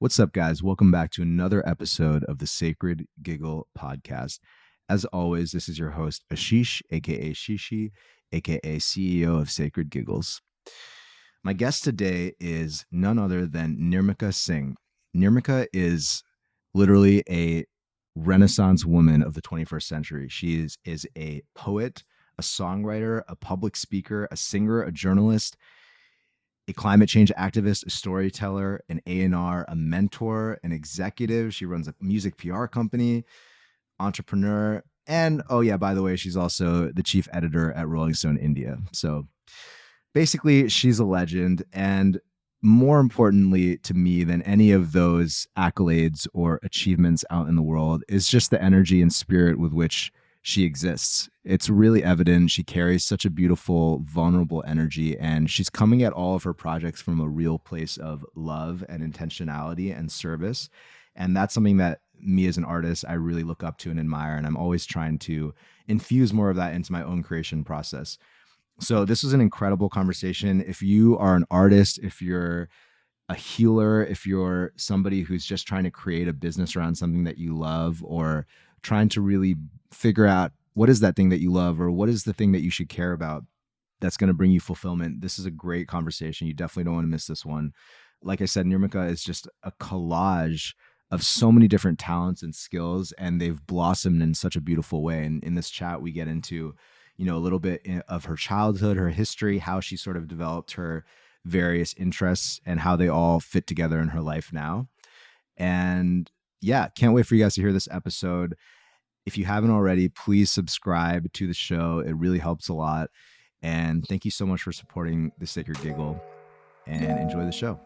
What's up, guys? Welcome back to another episode of the Sacred Giggle podcast. As always, this is your host, Ashish, aka ShiShi, aka CEO of Sacred Giggles. My guest today is none other than Nirmika Singh. Nirmika is literally a Renaissance woman of the 21st century. She is a poet, a songwriter, a public speaker, a singer, a journalist, a climate change activist, a storyteller, an A&R, a mentor, an executive. She runs a music PR company, entrepreneur, and oh yeah, by the way, she's also the chief editor at Rolling Stone India. So basically, she's a legend. And more importantly to me than any of those accolades or achievements out in the world is just the energy and spirit with which she exists. It's really evident. She carries such a beautiful, vulnerable energy, and she's coming at all of her projects from a real place of love and intentionality and service. And that's something that me as an artist, I really look up to and admire. And I'm always trying to infuse more of that into my own creation process. So this was an incredible conversation. If you are an artist, if you're a healer, if you're somebody who's just trying to create a business around something that you love, or trying to really figure out what is that thing that you love, or what is the thing that you should care about that's going to bring you fulfillment, this is a great conversation. You definitely don't want to miss this one. Like I said, Nirmika is just a collage of so many different talents and skills, and they've blossomed in such a beautiful way. And in this chat, we get into, a little bit of her childhood, her history, how she sort of developed her various interests, and how they all fit together in her life now. And yeah, can't wait for you guys to hear this episode. If you haven't already, please subscribe to the show. It really helps a lot. And thank you so much for supporting the Sacred Giggle, and enjoy the show.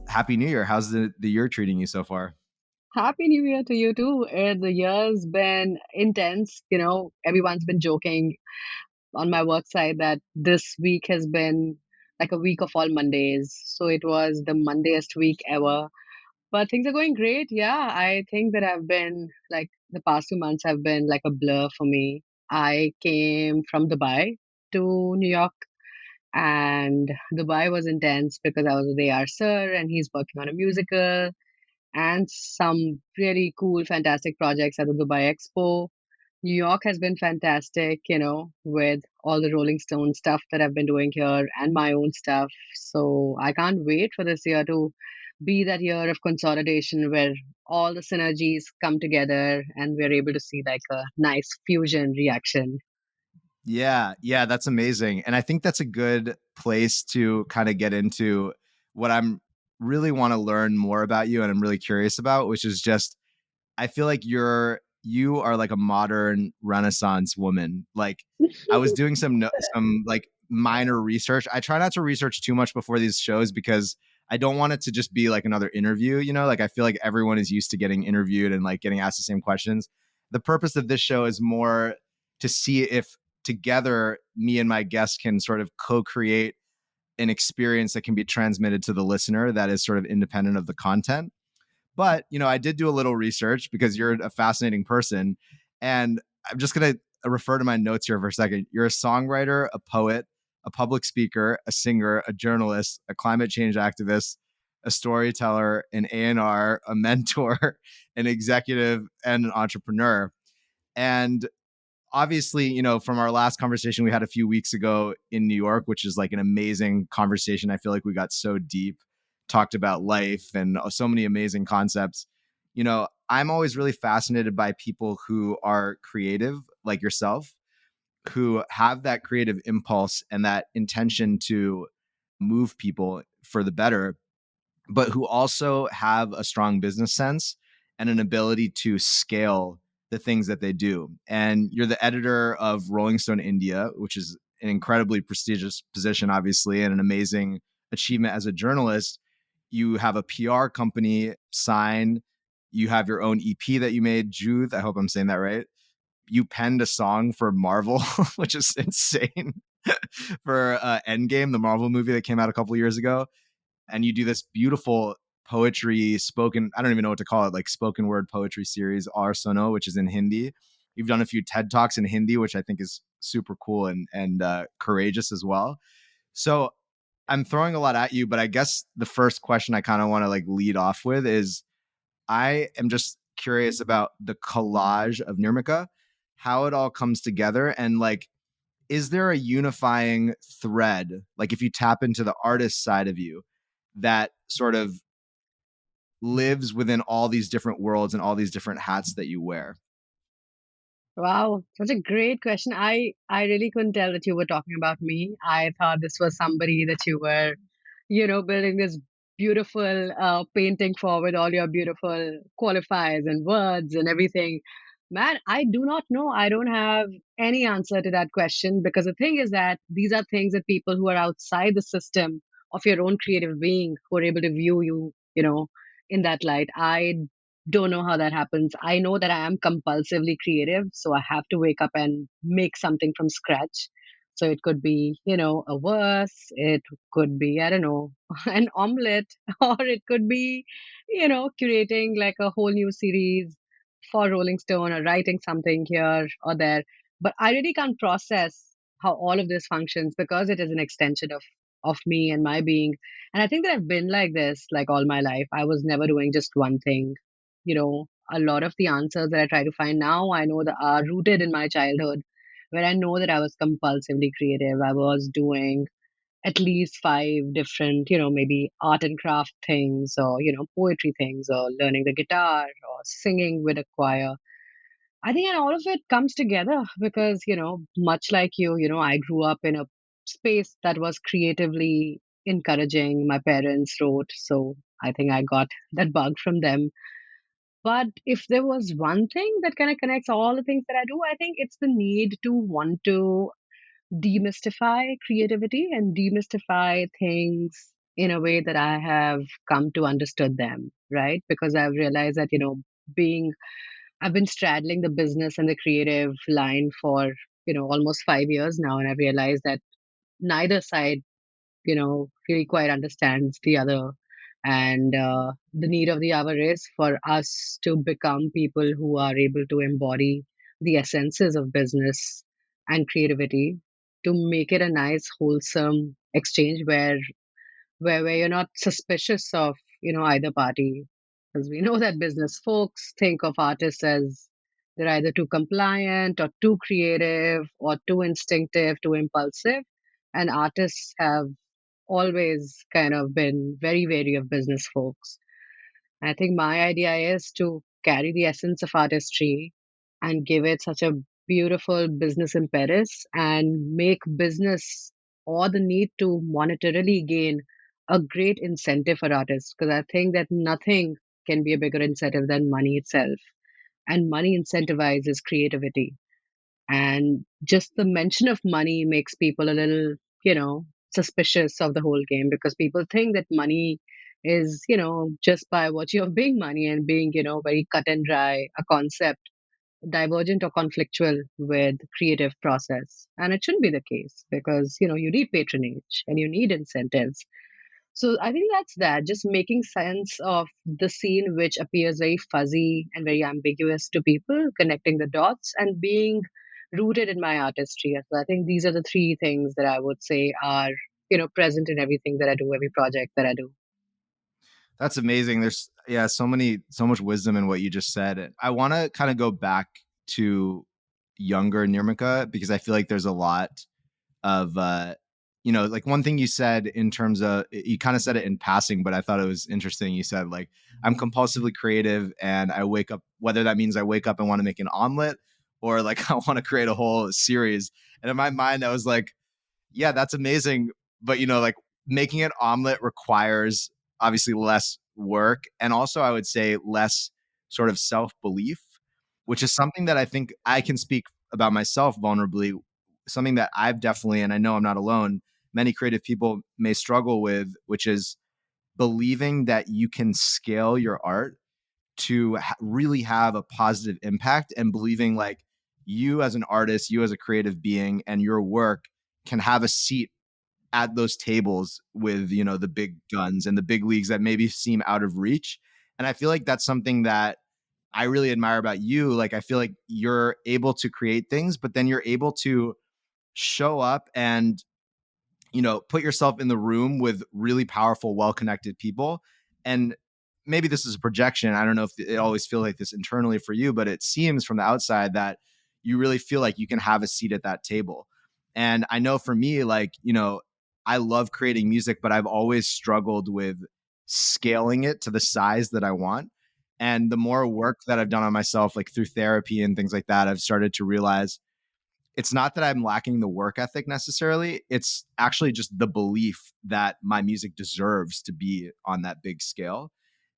Happy New Year. How's the year treating you so far? Happy New Year to you too. The year's been intense. Everyone's been joking on my work side that this week has been like a week of all Mondays. So it was the Mondayest week ever. But things are going great. Yeah, I think that I've been like the past 2 months have been like a blur for me. I came from Dubai to New York, and Dubai was intense because I was with AR Sir and he's working on a musical and some really cool, fantastic projects at the Dubai Expo. New York has been fantastic, with all the Rolling Stone stuff that I've been doing here and my own stuff. So I can't wait for this year to be that year of consolidation where all the synergies come together and we're able to see like a nice fusion reaction. Yeah, that's amazing. And I think that's a good place to kind of get into what I'm really want to learn more about you, and I'm really curious about, which is just I feel like you are like a modern Renaissance woman. Like I was doing some like minor research. I try not to research too much before these shows because I don't want it to just be like another interview, Like I feel like everyone is used to getting interviewed and like getting asked the same questions. The purpose of this show is more to see if together me and my guest can sort of co-create an experience that can be transmitted to the listener that is sort of independent of the content. But, I did do a little research because you're a fascinating person. And I'm just going to refer to my notes here for a second. You're a songwriter, a poet, a public speaker, a singer, a journalist, a climate change activist, a storyteller, an A&R, a mentor, an executive, and an entrepreneur. And obviously, from our last conversation we had a few weeks ago in New York, which is like an amazing conversation. I feel like we got so deep, talked about life and so many amazing concepts. I'm always really fascinated by people who are creative like yourself, who have that creative impulse and that intention to move people for the better, but who also have a strong business sense and an ability to scale the things that they do. And you're the editor of Rolling Stone India, which is an incredibly prestigious position, obviously, and an amazing achievement as a journalist. You have a PR company, Sign. You have your own EP that you made, Jude. I hope I'm saying that right. You penned a song for Marvel, which is insane, for Endgame, the Marvel movie that came out a couple years ago. And you do this beautiful poetry spoken, I don't even know what to call it, like spoken word poetry series, Suno, which is in Hindi. You've done a few TED Talks in Hindi, which I think is super cool and courageous as well. So I'm throwing a lot at you, but I guess the first question I kind of want to like lead off with is I am just curious about the collage of Nirmika, how it all comes together, and like, is there a unifying thread? Like, if you tap into the artist side of you, that sort of lives within all these different worlds and all these different hats that you wear? Wow, such a great question. I really couldn't tell that you were talking about me. I thought this was somebody that you were, building this beautiful painting for with all your beautiful qualifiers and words and everything. Man, I do not know. I don't have any answer to that question because the thing is that these are things that people who are outside the system of your own creative being who are able to view you, in that light. I don't know how that happens. I know that I am compulsively creative, so I have to wake up and make something from scratch. So it could be, a verse, it could be, I don't know, an omelette, or it could be, curating like a whole new series for Rolling Stone or writing something here or there. But I really can't process how all of this functions because it is an extension of me and my being. And I think that I've been like this like all my life. I was never doing just one thing. A lot of the answers that I try to find now, I know that are rooted in my childhood, where I know that I was compulsively creative. I was doing at least five different, maybe art and craft things or, poetry things or learning the guitar or singing with a choir. I think and all of it comes together because, much like you, I grew up in a space that was creatively encouraging. My parents wrote, so I think I got that bug from them. But if there was one thing that kind of connects all the things that I do, I think it's the need to want to demystify creativity and demystify things in a way that I have come to understood them, right? Because I've realized that, being I've been straddling the business and the creative line for, almost 5 years now. And I've realized that neither side, really quite understands the other. And the need of the hour is for us to become people who are able to embody the essences of business and creativity to make it a nice, wholesome exchange where you're not suspicious of either party, because we know that business folks think of artists as they're either too compliant or too creative or too instinctive, too impulsive, and artists have always kind of been very wary of business folks. I think my idea is to carry the essence of artistry and give it such a beautiful business impetus and make business or the need to monetarily gain a great incentive for artists. Because I think that nothing can be a bigger incentive than money itself. And money incentivizes creativity. And just the mention of money makes people a little, suspicious of the whole game because people think that money is, just by virtue of being money and being, very cut and dry, a concept divergent or conflictual with creative process. And it shouldn't be the case because, you need patronage and you need incentives. So I think that's that, just making sense of the scene which appears very fuzzy and very ambiguous to people, connecting the dots and being rooted in my artistry. So I think these are the three things that I would say are, present in everything that I do, every project that I do. That's amazing. There's so much wisdom in what you just said. And I want to kind of go back to younger Nirmika because I feel like there's a lot of like one thing you said in terms of you kind of said it in passing, but I thought it was interesting. You said like I'm compulsively creative and I wake up, whether that means I wake up and want to make an omelet or like I want to create a whole series. And in my mind, I was like, yeah, that's amazing. But like making an omelet requires obviously less work and also I would say less sort of self-belief, which is something that I think I can speak about myself vulnerably, something that I've definitely, and I know I'm not alone, many creative people may struggle with, which is believing that you can scale your art to really have a positive impact and believing like you as an artist, you as a creative being and your work can have a seat at those tables with, the big guns and the big leagues that maybe seem out of reach. And I feel like that's something that I really admire about you. Like, I feel like you're able to create things, but then you're able to show up and, put yourself in the room with really powerful, well-connected people. And maybe this is a projection. I don't know if it always feels like this internally for you, but it seems from the outside that you really feel like you can have a seat at that table. And I know for me, like, I love creating music, but I've always struggled with scaling it to the size that I want. And the more work that I've done on myself, like through therapy and things like that, I've started to realize it's not that I'm lacking the work ethic necessarily. It's actually just the belief that my music deserves to be on that big scale.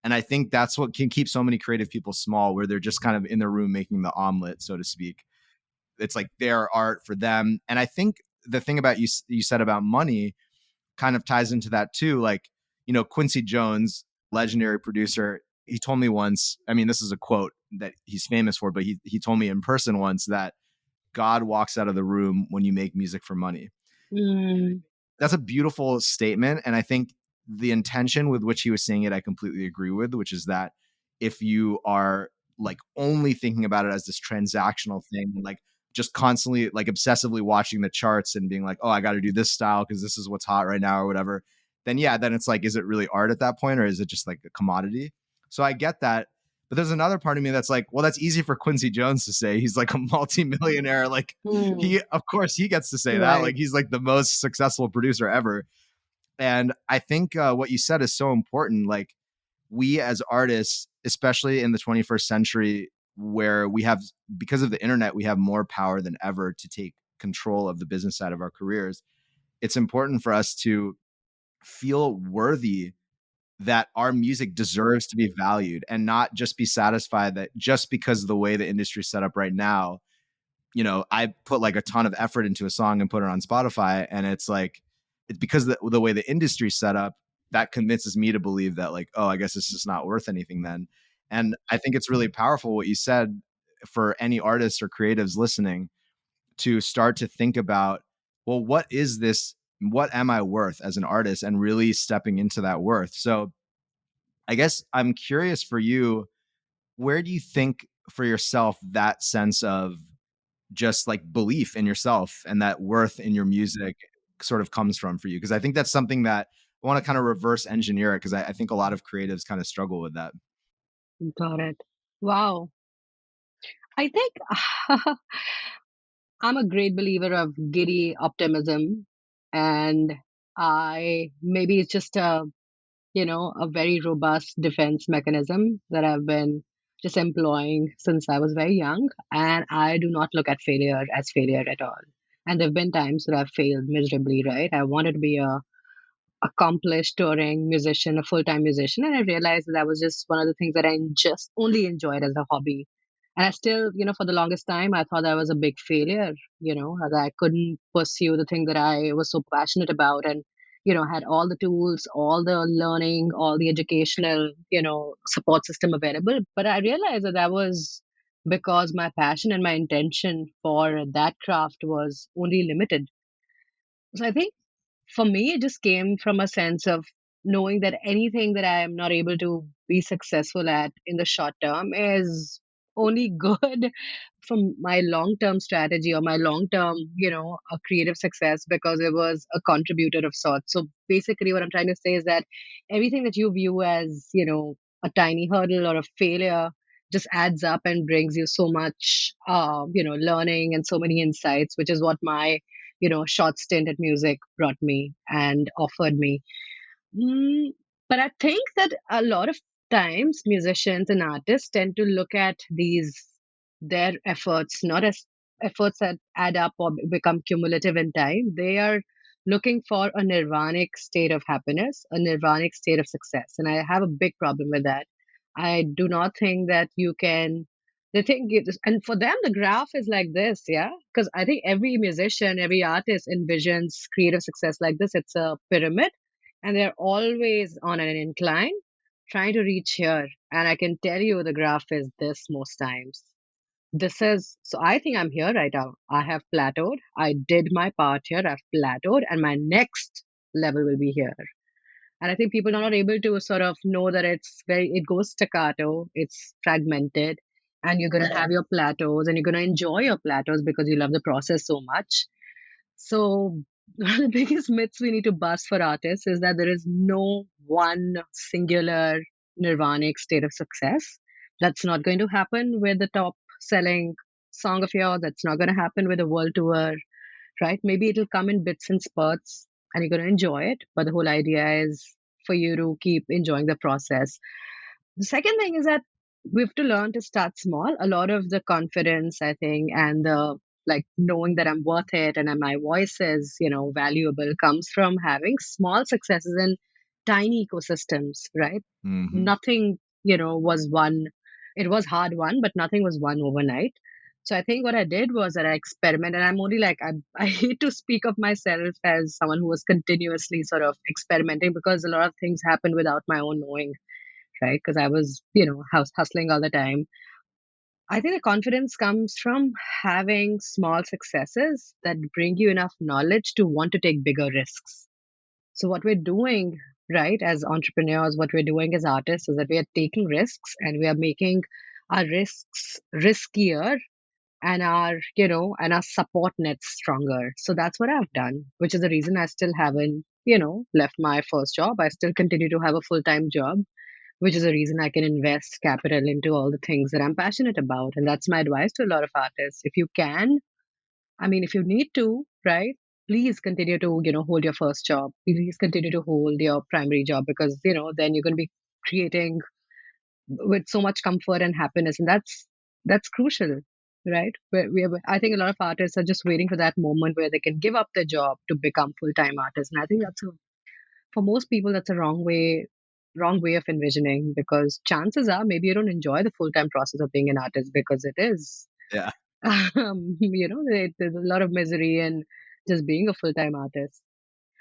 And I think that's what can keep so many creative people small, where they're just kind of in their room making the omelet, so to speak. It's like their art for them. And I think the thing about you said about money kind of ties into that too. Like, Quincy Jones, legendary producer, he told me once, I mean, this is a quote that he's famous for, but he told me in person once that God walks out of the room when you make music for money. Mm, That's a beautiful statement. And I think the intention with which he was saying it, I completely agree with, which is that if you are like only thinking about it as this transactional thing, like just constantly like obsessively watching the charts and being like, oh, I got to do this style because this is what's hot right now or whatever, then yeah, then it's like, is it really art at that point or is it just like a commodity? So I get that. But there's another part of me that's like, well, that's easy for Quincy Jones to say. He's like a multimillionaire. Like mm, of course, he gets to say that. right. Like he's like the most successful producer ever. And I think what you said is so important. Like we as artists, especially in the 21st century, where we have, because of the internet, we have more power than ever to take control of the business side of our careers. It's important for us to feel worthy that our music deserves to be valued and not just be satisfied that just because of the way the industry is set up right now, I put like a ton of effort into a song and put it on Spotify. And it's like, it's because the way the industry's set up, that convinces me to believe that like, oh, I guess it's just not worth anything then. And I think it's really powerful what you said for any artists or creatives listening to start to think about, well, what is this? What am I worth as an artist? And really stepping into that worth. So I guess I'm curious for you, where do you think for yourself that sense of just like belief in yourself and that worth in your music sort of comes from for you? Because I think that's something that I want to kind of reverse engineer it because I think a lot of creatives kind of struggle with that. Got it. Wow. I think I'm a great believer of giddy optimism, and I maybe it's just a very robust defense mechanism that I've been just employing since I was very young. And I do not look at failure as failure at all. And there have been times where I've failed miserably, right? I wanted to be a accomplished touring musician, a full time musician. And I realized that was just one of the things that I just only enjoyed as a hobby. And I still, for the longest time, I thought I was a big failure, that I couldn't pursue the thing that I was so passionate about and, had all the tools, all the learning, all the educational, support system available. But I realized that that was because my passion and my intention for that craft was only limited. So I think for me, it just came from a sense of knowing that anything that I am not able to be successful at in the short term is only good from my long term strategy or my long term, a creative success because it was a contributor of sorts. So basically, what I'm trying to say is that everything that you view as, a tiny hurdle or a failure just adds up and brings you so much, learning and so many insights, which is what my short stint at music brought me and offered me. Mm, but I think that a lot of times musicians and artists tend to look at their efforts not as efforts that add up or become cumulative in time. They are looking for a nirvanic state of happiness, a nirvanic state of success. And I have a big problem with that. I do not think that you can they think it is, and for them the graph is like this, yeah, because I think every musician, every artist envisions creative success like this. It's a pyramid and they're always on an incline trying to reach here. And I can tell you the graph is this most times. This is so I think I'm here right now. I have plateaued. I did my part here. I've plateaued, and my next level will be here. And I think people are not able to sort of know that it goes staccato, it's fragmented, and you're going to have your plateaus and you're going to enjoy your plateaus because you love the process so much. So, one of the biggest myths we need to bust for artists is that there is no one singular nirvanic state of success. That's not going to happen with the top selling song of yours. That's not going to happen with a world tour, right? Maybe it'll come in bits and spurts and you're going to enjoy it. But the whole idea is for you to keep enjoying the process. The second thing is that we have to learn to start small. A lot of the confidence, I think, and the like knowing that I'm worth it and that my voice is, valuable comes from having small successes in tiny ecosystems, right? Hmm. Nothing, was one, it was hard won, but nothing was won overnight. So I think what I did was that I experimented. And I'm only like, I hate to speak of myself as someone who was continuously sort of experimenting because a lot of things happened without my own knowing, right? Because I was, hustling all the time. I think the confidence comes from having small successes that bring you enough knowledge to want to take bigger risks. So, what we're doing, right, as entrepreneurs, what we're doing as artists is that we are taking risks and we are making our risks riskier and our support nets stronger. So that's what I've done, which is the reason I still haven't, left my first job. I still continue to have a full-time job, which is a reason I can invest capital into all the things that I'm passionate about. And that's my advice to a lot of artists. If you can, I mean, if you need to, right, please continue to, hold your first job. Please continue to hold your primary job because, then you're going to be creating with so much comfort and happiness. And that's crucial, right? I think a lot of artists are just waiting for that moment where they can give up their job to become full-time artists. And I think for most people that's a wrong way of envisioning because chances are maybe you don't enjoy the full-time process of being an artist because it is Yeah. there's a lot of misery in just being a full-time artist.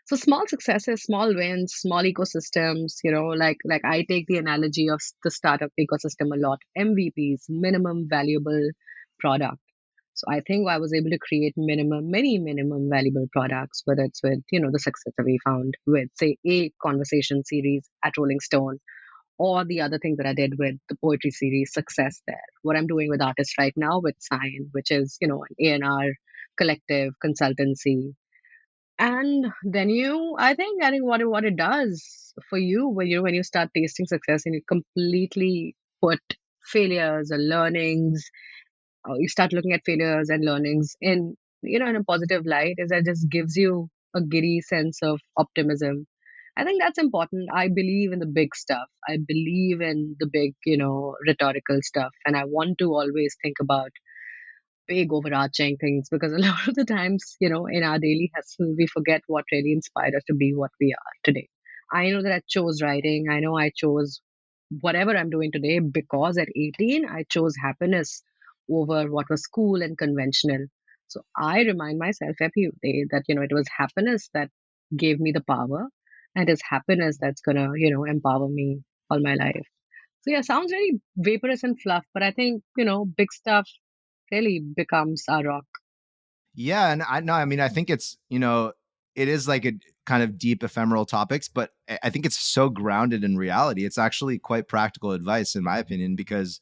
So small successes, small wins, small ecosystems, like I take the analogy of the startup ecosystem a lot. MVPs, minimum valuable product. So I think I was able to create many minimum valuable products, whether it's with, the success that we found with, say, a conversation series at Rolling Stone, or the other thing that I did with the poetry series, Success There. What I'm doing with artists right now with Sign, which is, an A&R collective consultancy. And then I think what it does for you when you start tasting success and you completely put failures or learnings, you start looking at failures and learnings in a positive light, is that just gives you a giddy sense of optimism. I think that's important. I believe in the big stuff. I believe in the big, rhetorical stuff, and I want to always think about big overarching things because a lot of the times, in our daily hustle, we forget what really inspired us to be what we are today. I know that I chose writing. I know I chose whatever I'm doing today because at 18, I chose happiness over what was cool and conventional. So I remind myself every day that, it was happiness that gave me the power and it's happiness that's going to, empower me all my life. So yeah, sounds very vaporous and fluff, but I think, big stuff really becomes our rock. Yeah. And I no, I mean, I think it is like a kind of deep ephemeral topics, but I think it's so grounded in reality. It's actually quite practical advice, in my opinion, because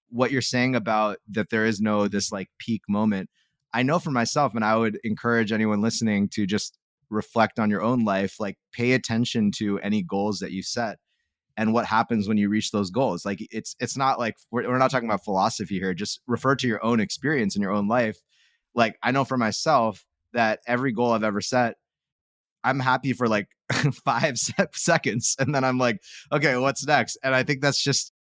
what you're saying about that there is no this like peak moment. I know for myself, and I would encourage anyone listening to just reflect on your own life, like pay attention to any goals that you set and what happens when you reach those goals. Like it's not like we're not talking about philosophy here. Just refer to your own experience in your own life. Like I know for myself that every goal I've ever set, I'm happy for like 5 seconds. And then I'm like, okay, what's next? And I think that's just,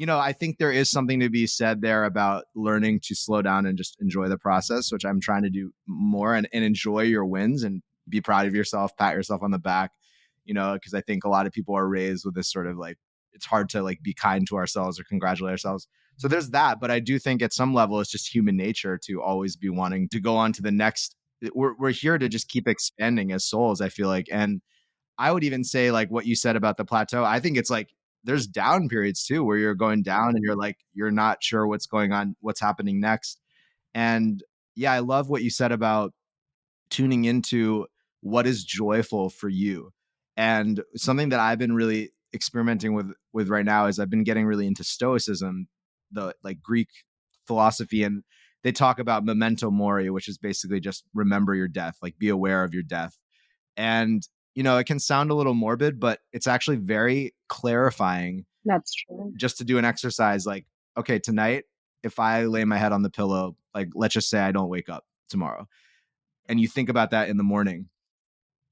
I think there is something to be said there about learning to slow down and just enjoy the process, which I'm trying to do more and enjoy your wins and be proud of yourself, pat yourself on the back, because I think a lot of people are raised with this sort of like, it's hard to like be kind to ourselves or congratulate ourselves. So there's that. But I do think at some level, it's just human nature to always be wanting to go on to the next. We're here to just keep expanding as souls, I feel like. And I would even say like what you said about the plateau. I think it's like there's down periods too where you're going down and you're like you're not sure what's going on, what's happening next. And yeah, I love what you said about tuning into what is joyful for you. And something that I've been really experimenting with right now is I've been getting really into Stoicism, the like Greek philosophy, and they talk about Memento Mori, which is basically just remember your death, like be aware of your death. And it can sound a little morbid, but it's actually very clarifying That's true. just to do an exercise like, okay, tonight, if I lay my head on the pillow, like let's just say I don't wake up tomorrow, and you think about that in the morning,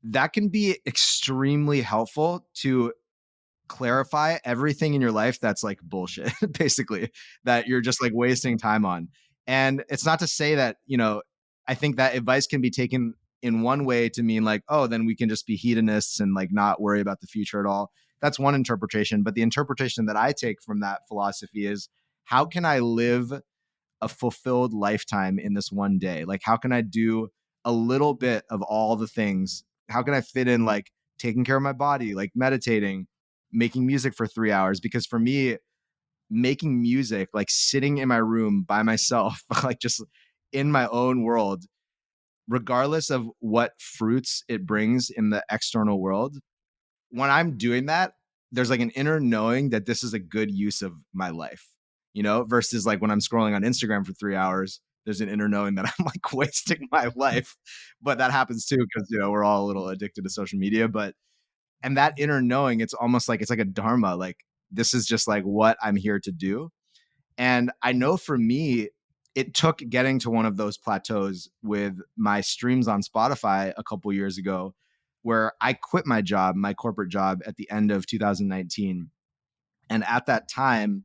that can be extremely helpful to clarify everything in your life that's like bullshit, basically, that you're just like wasting time on. And it's not to say that, I think that advice can be taken in one way to mean like, oh, then we can just be hedonists and like not worry about the future at all. That's one interpretation. But the interpretation that I take from that philosophy is, how can I live a fulfilled lifetime in this one day? Like, how can I do a little bit of all the things? How can I fit in like taking care of my body, like meditating, making music for 3 hours? Because for me, making music, like sitting in my room by myself, like just in my own world, regardless of what fruits it brings in the external world, when I'm doing that, there's like an inner knowing that this is a good use of my life, versus like when I'm scrolling on Instagram for 3 hours, there's an inner knowing that I'm like wasting my life. But that happens too, because, we're all a little addicted to social media. And that inner knowing, it's almost like it's like a dharma. Like, this is just like what I'm here to do. And I know for me, it took getting to one of those plateaus with my streams on Spotify a couple years ago, where I quit my job, my corporate job, at the end of 2019. And at that time,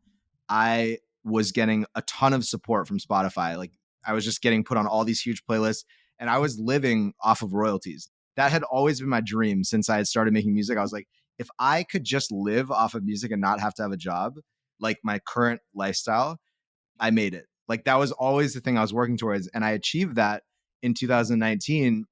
I was getting a ton of support from Spotify. Like, I was just getting put on all these huge playlists, and I was living off of royalties. That had always been my dream since I had started making music. I was like, if I could just live off of music and not have to have a job, like my current lifestyle, I made it. Like, that was always the thing I was working towards. And I achieved that in 2019.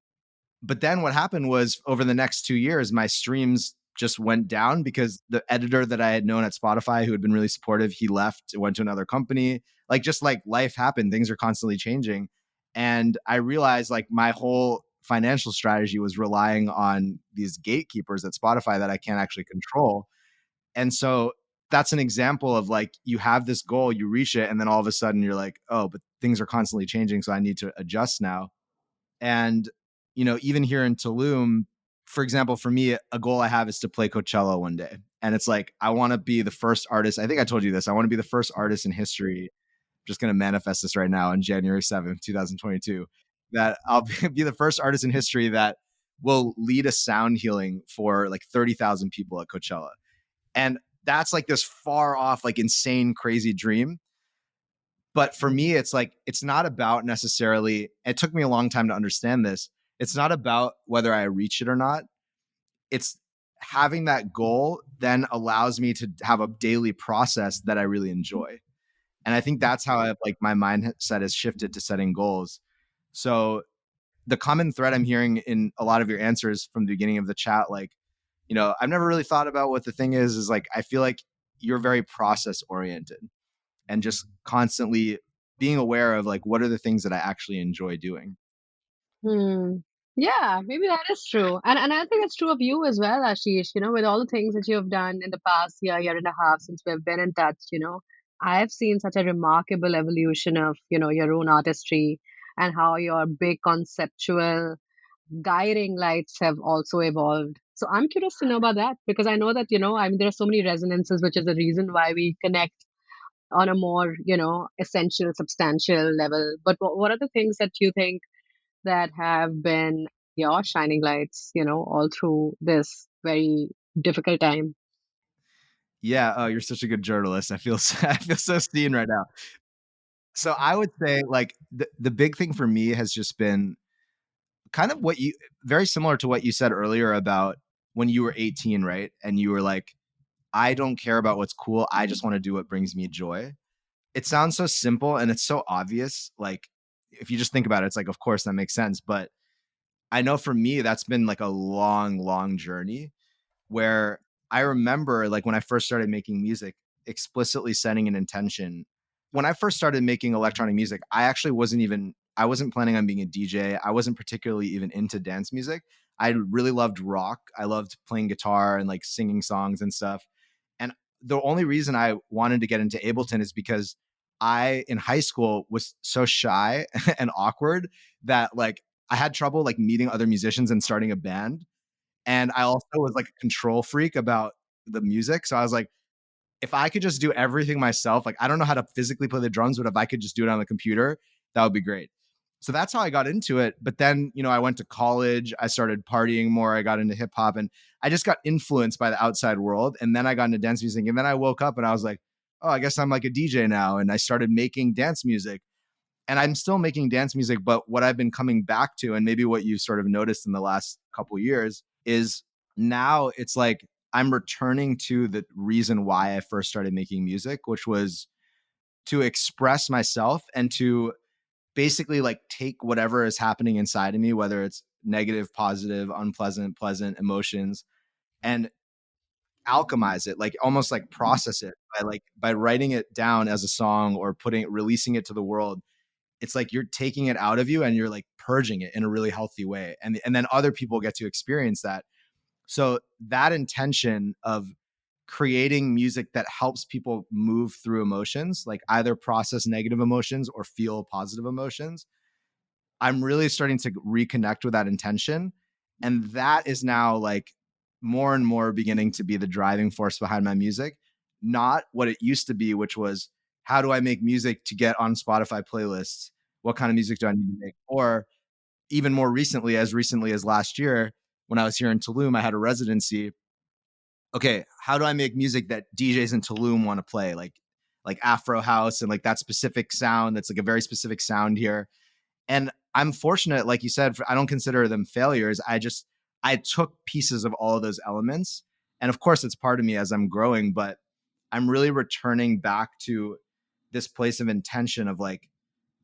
But then what happened was, over the next 2 years, my streams just went down because the editor that I had known at Spotify, who had been really supportive, he left, went to another company. Like, just like life happened, things are constantly changing. And I realized like my whole financial strategy was relying on these gatekeepers at Spotify that I can't actually control. And so that's an example of like, you have this goal, you reach it, and then all of a sudden you're like, oh, but things are constantly changing, so I need to adjust now. And, even here in Tulum, for example, for me, a goal I have is to play Coachella one day. And it's like, I want to be the first artist. I think I told you this. I want to be the first artist in history. I'm just going to manifest this right now on January 7th, 2022, that I'll be the first artist in history that will lead a sound healing for like 30,000 people at Coachella. And that's like this far off, like insane, crazy dream. But for me, it's like, it's not about necessarily, it took me a long time to understand this. It's not about whether I reach it or not. It's having that goal then allows me to have a daily process that I really enjoy. And I think that's how I've like my mindset has shifted to setting goals. So the common thread I'm hearing in a lot of your answers from the beginning of the chat, like, I've never really thought about what the thing is like, I feel like you're very process oriented and just constantly being aware of like, what are the things that I actually enjoy doing. Hmm. Yeah, maybe that is true. And I think it's true of you as well, Ashish, with all the things that you have done in the past year and a half since we've been in touch. I've seen such a remarkable evolution of, your own artistry, and how your big conceptual guiding lights have also evolved. So I'm curious to know about that, because I know that, I mean, there are so many resonances, which is the reason why we connect on a more, essential, substantial level. But what are the things that you think that have been your shining lights, all through this very difficult time? Yeah. Oh, you're such a good journalist. I feel I feel so seen right now. So I would say like the big thing for me has just been kind of what you, very similar to what you said earlier about when you were 18, right? And you were like, I don't care about what's cool. I just want to do what brings me joy. It sounds so simple and it's so obvious. Like, if you just think about it, it's like, of course that makes sense. But I know for me, that's been like a long, long journey where I remember like when I first started making music, explicitly setting an intention. When I first started making electronic music, I actually I wasn't planning on being a DJ. I wasn't particularly even into dance music. I really loved rock. I loved playing guitar and like singing songs and stuff. And the only reason I wanted to get into Ableton is because I, in high school, was so shy and awkward that like I had trouble like meeting other musicians and starting a band. And I also was like a control freak about the music. So I was like, if I could just do everything myself, like I don't know how to physically play the drums, but if I could just do it on the computer, that would be great. So that's how I got into it. But then, I went to college, I started partying more, I got into hip hop, and I just got influenced by the outside world. And then I got into dance music. And then I woke up and I was like, oh, I guess I'm like a DJ now. And I started making dance music. And I'm still making dance music, but what I've been coming back to, and maybe what you sort of noticed in the last couple of years, is now it's like I'm returning to the reason why I first started making music, which was to express myself and to basically like take whatever is happening inside of me, whether it's negative, positive, unpleasant, pleasant emotions, and alchemize it, like almost like process it by writing it down as a song or releasing it to the world. It's like you're taking it out of you and you're like purging it in a really healthy way. And then other people get to experience that. So that intention of creating music that helps people move through emotions, like either process negative emotions or feel positive emotions, I'm really starting to reconnect with that intention. And that is now like more and more beginning to be the driving force behind my music, not what it used to be, which was how do I make music to get on Spotify playlists? What kind of music do I need to make? Or even more recently as last year, when I was here in Tulum, I had a residency. Okay, how do I make music that DJs in Tulum want to play? Like Afro house and like that specific sound that's like a very specific sound here. And I'm fortunate, like you said, I don't consider them failures. I took pieces of all of those elements. And of course, it's part of me as I'm growing, but I'm really returning back to this place of intention of like,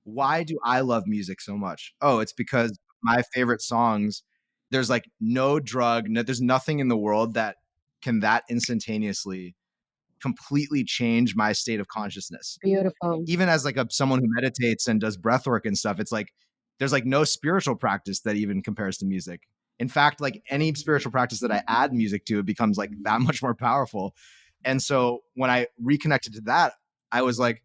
why do I love music so much? Oh, it's because my favorite songs, there's like no drug, there's nothing in the world that can that instantaneously completely change my state of consciousness. Beautiful. Even as like someone who meditates and does breath work and stuff, it's like there's like no spiritual practice that even compares to music. In fact, like any spiritual practice that I add music to, it becomes like that much more powerful. And so when I reconnected to that, I was like,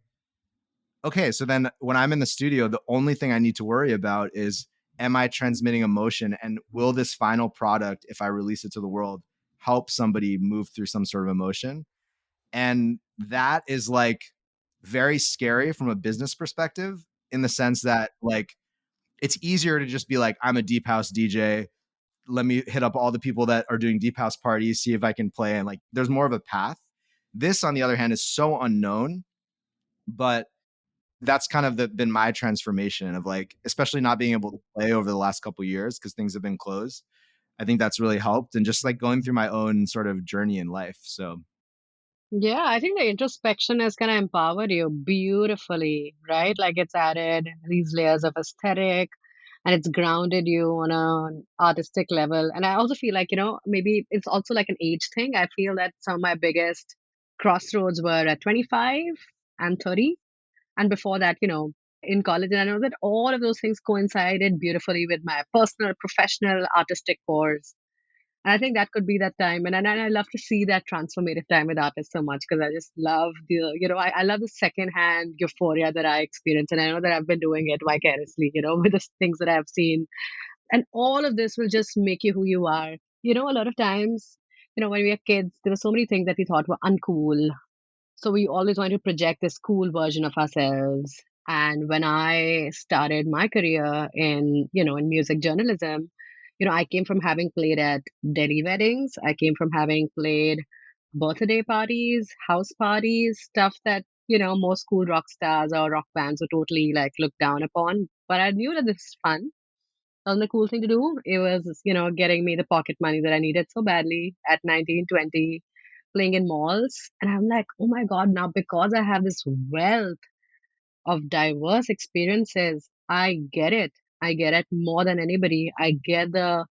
okay, so then when I'm in the studio, the only thing I need to worry about is, am I transmitting emotion? And will this final product, if I release it to the world, help somebody move through some sort of emotion? And that is like very scary from a business perspective, in the sense that like it's easier to just be like, I'm a deep house DJ. Let me hit up all the people that are doing deep house parties, see if I can play. And like there's more of a path. This, on the other hand, is so unknown, but that's kind of been my transformation of like, especially not being able to play over the last couple of years because things have been closed. I think that's really helped, and just like going through my own sort of journey in life. So Yeah, I think the introspection has kind of empowered you beautifully, right? Like it's added these layers of aesthetic and it's grounded you on an artistic level. And I also feel like, maybe it's also like an age thing. I feel that some of my biggest crossroads were at 25 and 30. And before that, in college. And I know that all of those things coincided beautifully with my personal, professional, artistic course. And I think that could be that time. And I love to see that transformative time with artists so much because I just love I love the secondhand euphoria that I experience. And I know that I've been doing it vicariously, with the things that I've seen. And all of this will just make you who you are. A lot of times, when we were kids, there were so many things that we thought were uncool. So we always want to project this cool version of ourselves. And when I started my career in music journalism, I came from having played at Delhi weddings. I came from having played birthday parties, house parties, stuff that, most cool rock stars or rock bands would totally like look down upon. But I knew that this is fun. And the cool thing to do, it was, getting me the pocket money that I needed so badly at 19, 20, playing in malls. And I'm like, oh my God, now because I have this wealth of diverse experiences, I get it. I get it more than anybody. I get the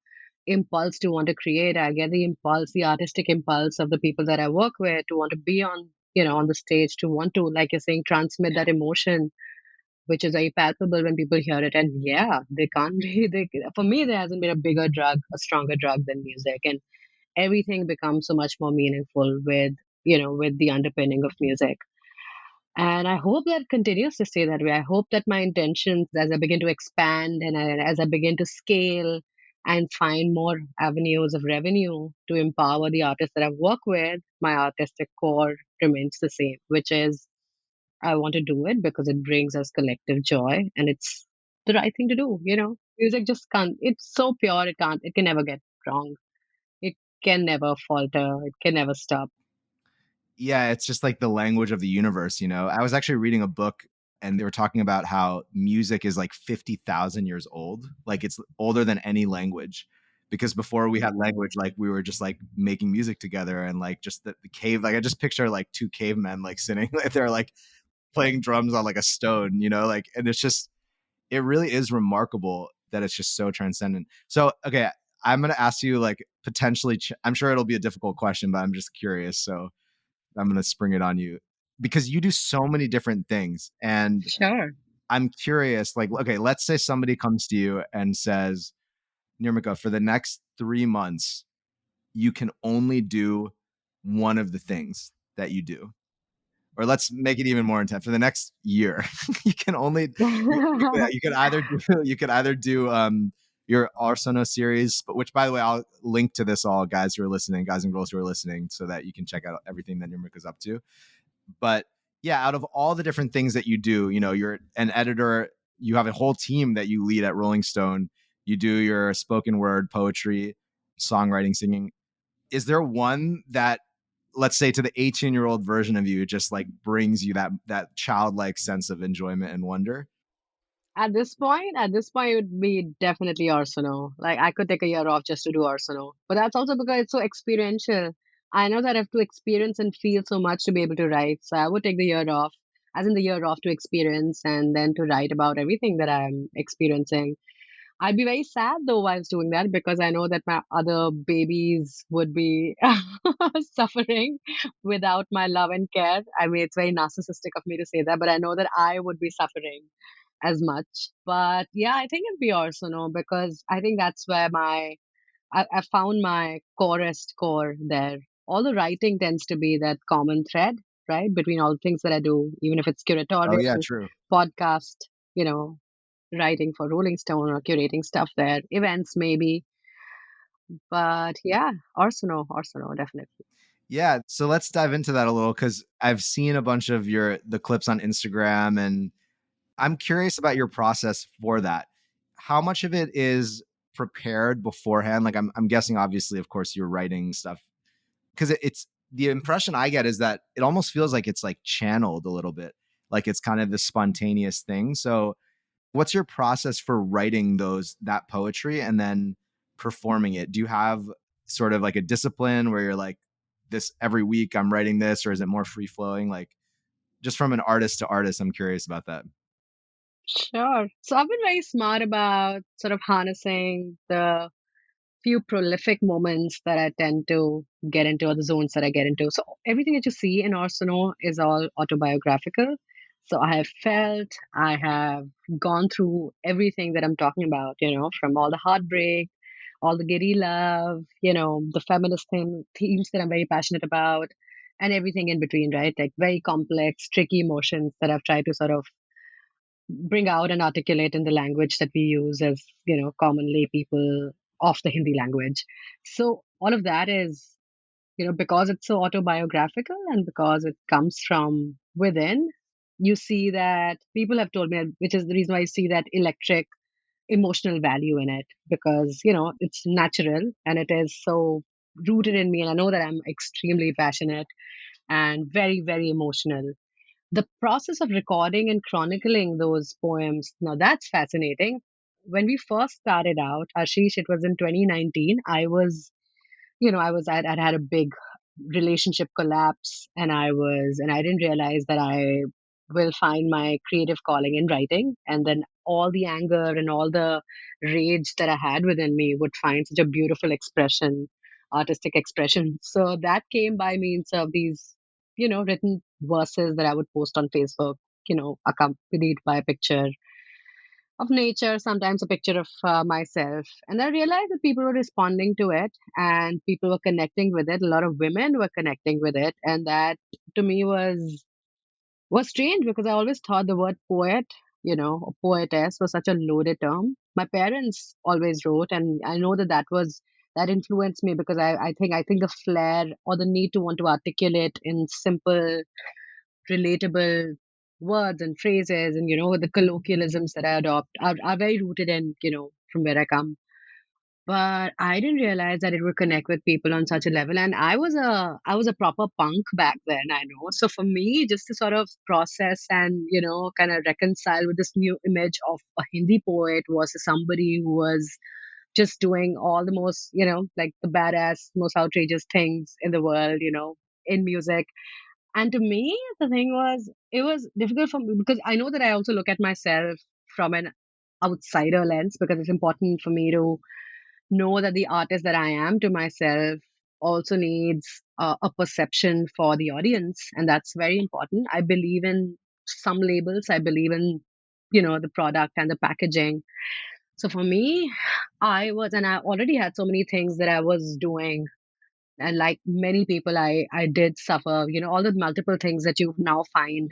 impulse to want to create. I get the impulse, the artistic impulse of the people that I work with to want to be on, on the stage, to want to, like you're saying, transmit that emotion. which is very palpable when people hear it. And yeah, they can't be, for me, there hasn't been a bigger drug, a stronger drug than music. And everything becomes so much more meaningful with, with the underpinning of music. And I hope that continues to stay that way. I hope that my intentions as I begin to expand and as I begin to scale and find more avenues of revenue to empower the artists that I work with, my artistic core remains the same, which is I want to do it because it brings us collective joy and it's the right thing to do. Music just can't, it's so pure, it can never get wrong. It can never falter, it can never stop. Yeah, it's just like the language of the universe, you know. I was actually reading a book and they were talking about how music is like 50,000 years old. Like it's older than any language. Because before we had language, like we were just like making music together and like just the cave, like I just picture like two cavemen like sitting there like playing drums on like a stone, you know, like, and it's just, it really is remarkable that it's just so transcendent. So, okay, I'm going to ask you like potentially, I'm sure it'll be a difficult question, but I'm just curious. So I'm going to spring it on you because you do so many different things. And Sure. I'm curious, like, okay, let's say somebody comes to you and says, Nirmika, for the next 3 months, you can only do one of the things that you do. Or let's make it even more intense. For the next year, you can only you could either do your Arsono series, but which by the way, I'll link to this all guys who are listening, guys and girls who are listening, so that you can check out everything that Nirmika's up to. But yeah, out of all the different things that you do, you know, you're an editor, you have a whole team that you lead at Rolling Stone, you do your spoken word, poetry, songwriting, singing. Is there one that, let's say, to the 18-year-old version of you, just like brings you that childlike sense of enjoyment and wonder? At this point, it would be definitely Arsenal. Like I could take a year off just to do Arsenal, but that's also because it's so experiential. I know that I have to experience and feel so much to be able to write. So I would take the year off, as in the year off to experience and then to write about everything that I'm experiencing. I'd be very sad though whilst doing that because I know that my other babies would be suffering without my love and care. I mean, it's very narcissistic of me to say that, but I know that I would be suffering as much. But yeah, I think it'd be also no because I think that's where I found my chorest core there. All the writing tends to be that common thread, right, between all the things that I do, even if it's Oh yeah, curatorial, true. podcast, you know, writing for Rolling Stone or curating stuff there, events maybe. But yeah, Arsenal, definitely. Yeah, so let's dive into that a little because I've seen a bunch of the clips on Instagram, and I'm curious about your process for that. How much of it is prepared beforehand? Like I'm guessing, obviously, of course, you're writing stuff because it's the impression I get is that it almost feels like it's like channeled a little bit, like it's kind of this spontaneous thing. So what's your process for writing that poetry and then performing it? Do you have sort of like a discipline where you're like, this every week I'm writing this, or is it more free flowing? Like just from an artist to artist, I'm curious about that. Sure. So I've been very smart about sort of harnessing the few prolific moments that I tend to get into or the zones that I get into. So everything that you see in Arsenal is all autobiographical. So I have felt, I have gone through everything that I'm talking about, from all the heartbreak, all the giddy love, the feminist themes that I'm very passionate about, and everything in between, right? Like very complex, tricky emotions that I've tried to sort of bring out and articulate in the language that we use as common lay people of the Hindi language. So all of that is because it's so autobiographical and because it comes from within. You see that people have told me, which is the reason why you see that electric emotional value in it, because it's natural and it is so rooted in me, and I know that I'm extremely passionate and very, very emotional. The process of recording and chronicling those poems, now that's fascinating. When we first started out, Ashish, it was in 2019. I'd had a big relationship collapse, and I didn't realize that I will find my creative calling in writing, and then all the anger and all the rage that I had within me would find such a beautiful expression, artistic expression. So that came by means of these written verses that I would post on Facebook. accompanied by a picture of nature, sometimes a picture of myself. And I realized that people were responding to it and people were connecting with it. A lot of women were connecting with it. And that to me was strange because I always thought the word poet, or poetess was such a loaded term. My parents always wrote, and I know that influenced me because I think the flair or the need to want to articulate in simple, relatable words and phrases, and the colloquialisms that I adopt are very rooted in from where I come. But I didn't realize that it would connect with people on such a level. And I was a proper punk back then, I know. So for me, just to sort of process and, kind of reconcile with this new image of a Hindi poet versus somebody who was just doing all the most, like the badass, most outrageous things in the world, in music. And to me, the thing was, it was difficult for me because I know that I also look at myself from an outsider lens because it's important for me to know that the artist that I am to myself also needs a perception for the audience, and that's very important. I believe in some labels. I believe in the product and the packaging. So for me, and I already had so many things that I was doing, and like many people, I did suffer. All the multiple things that you now find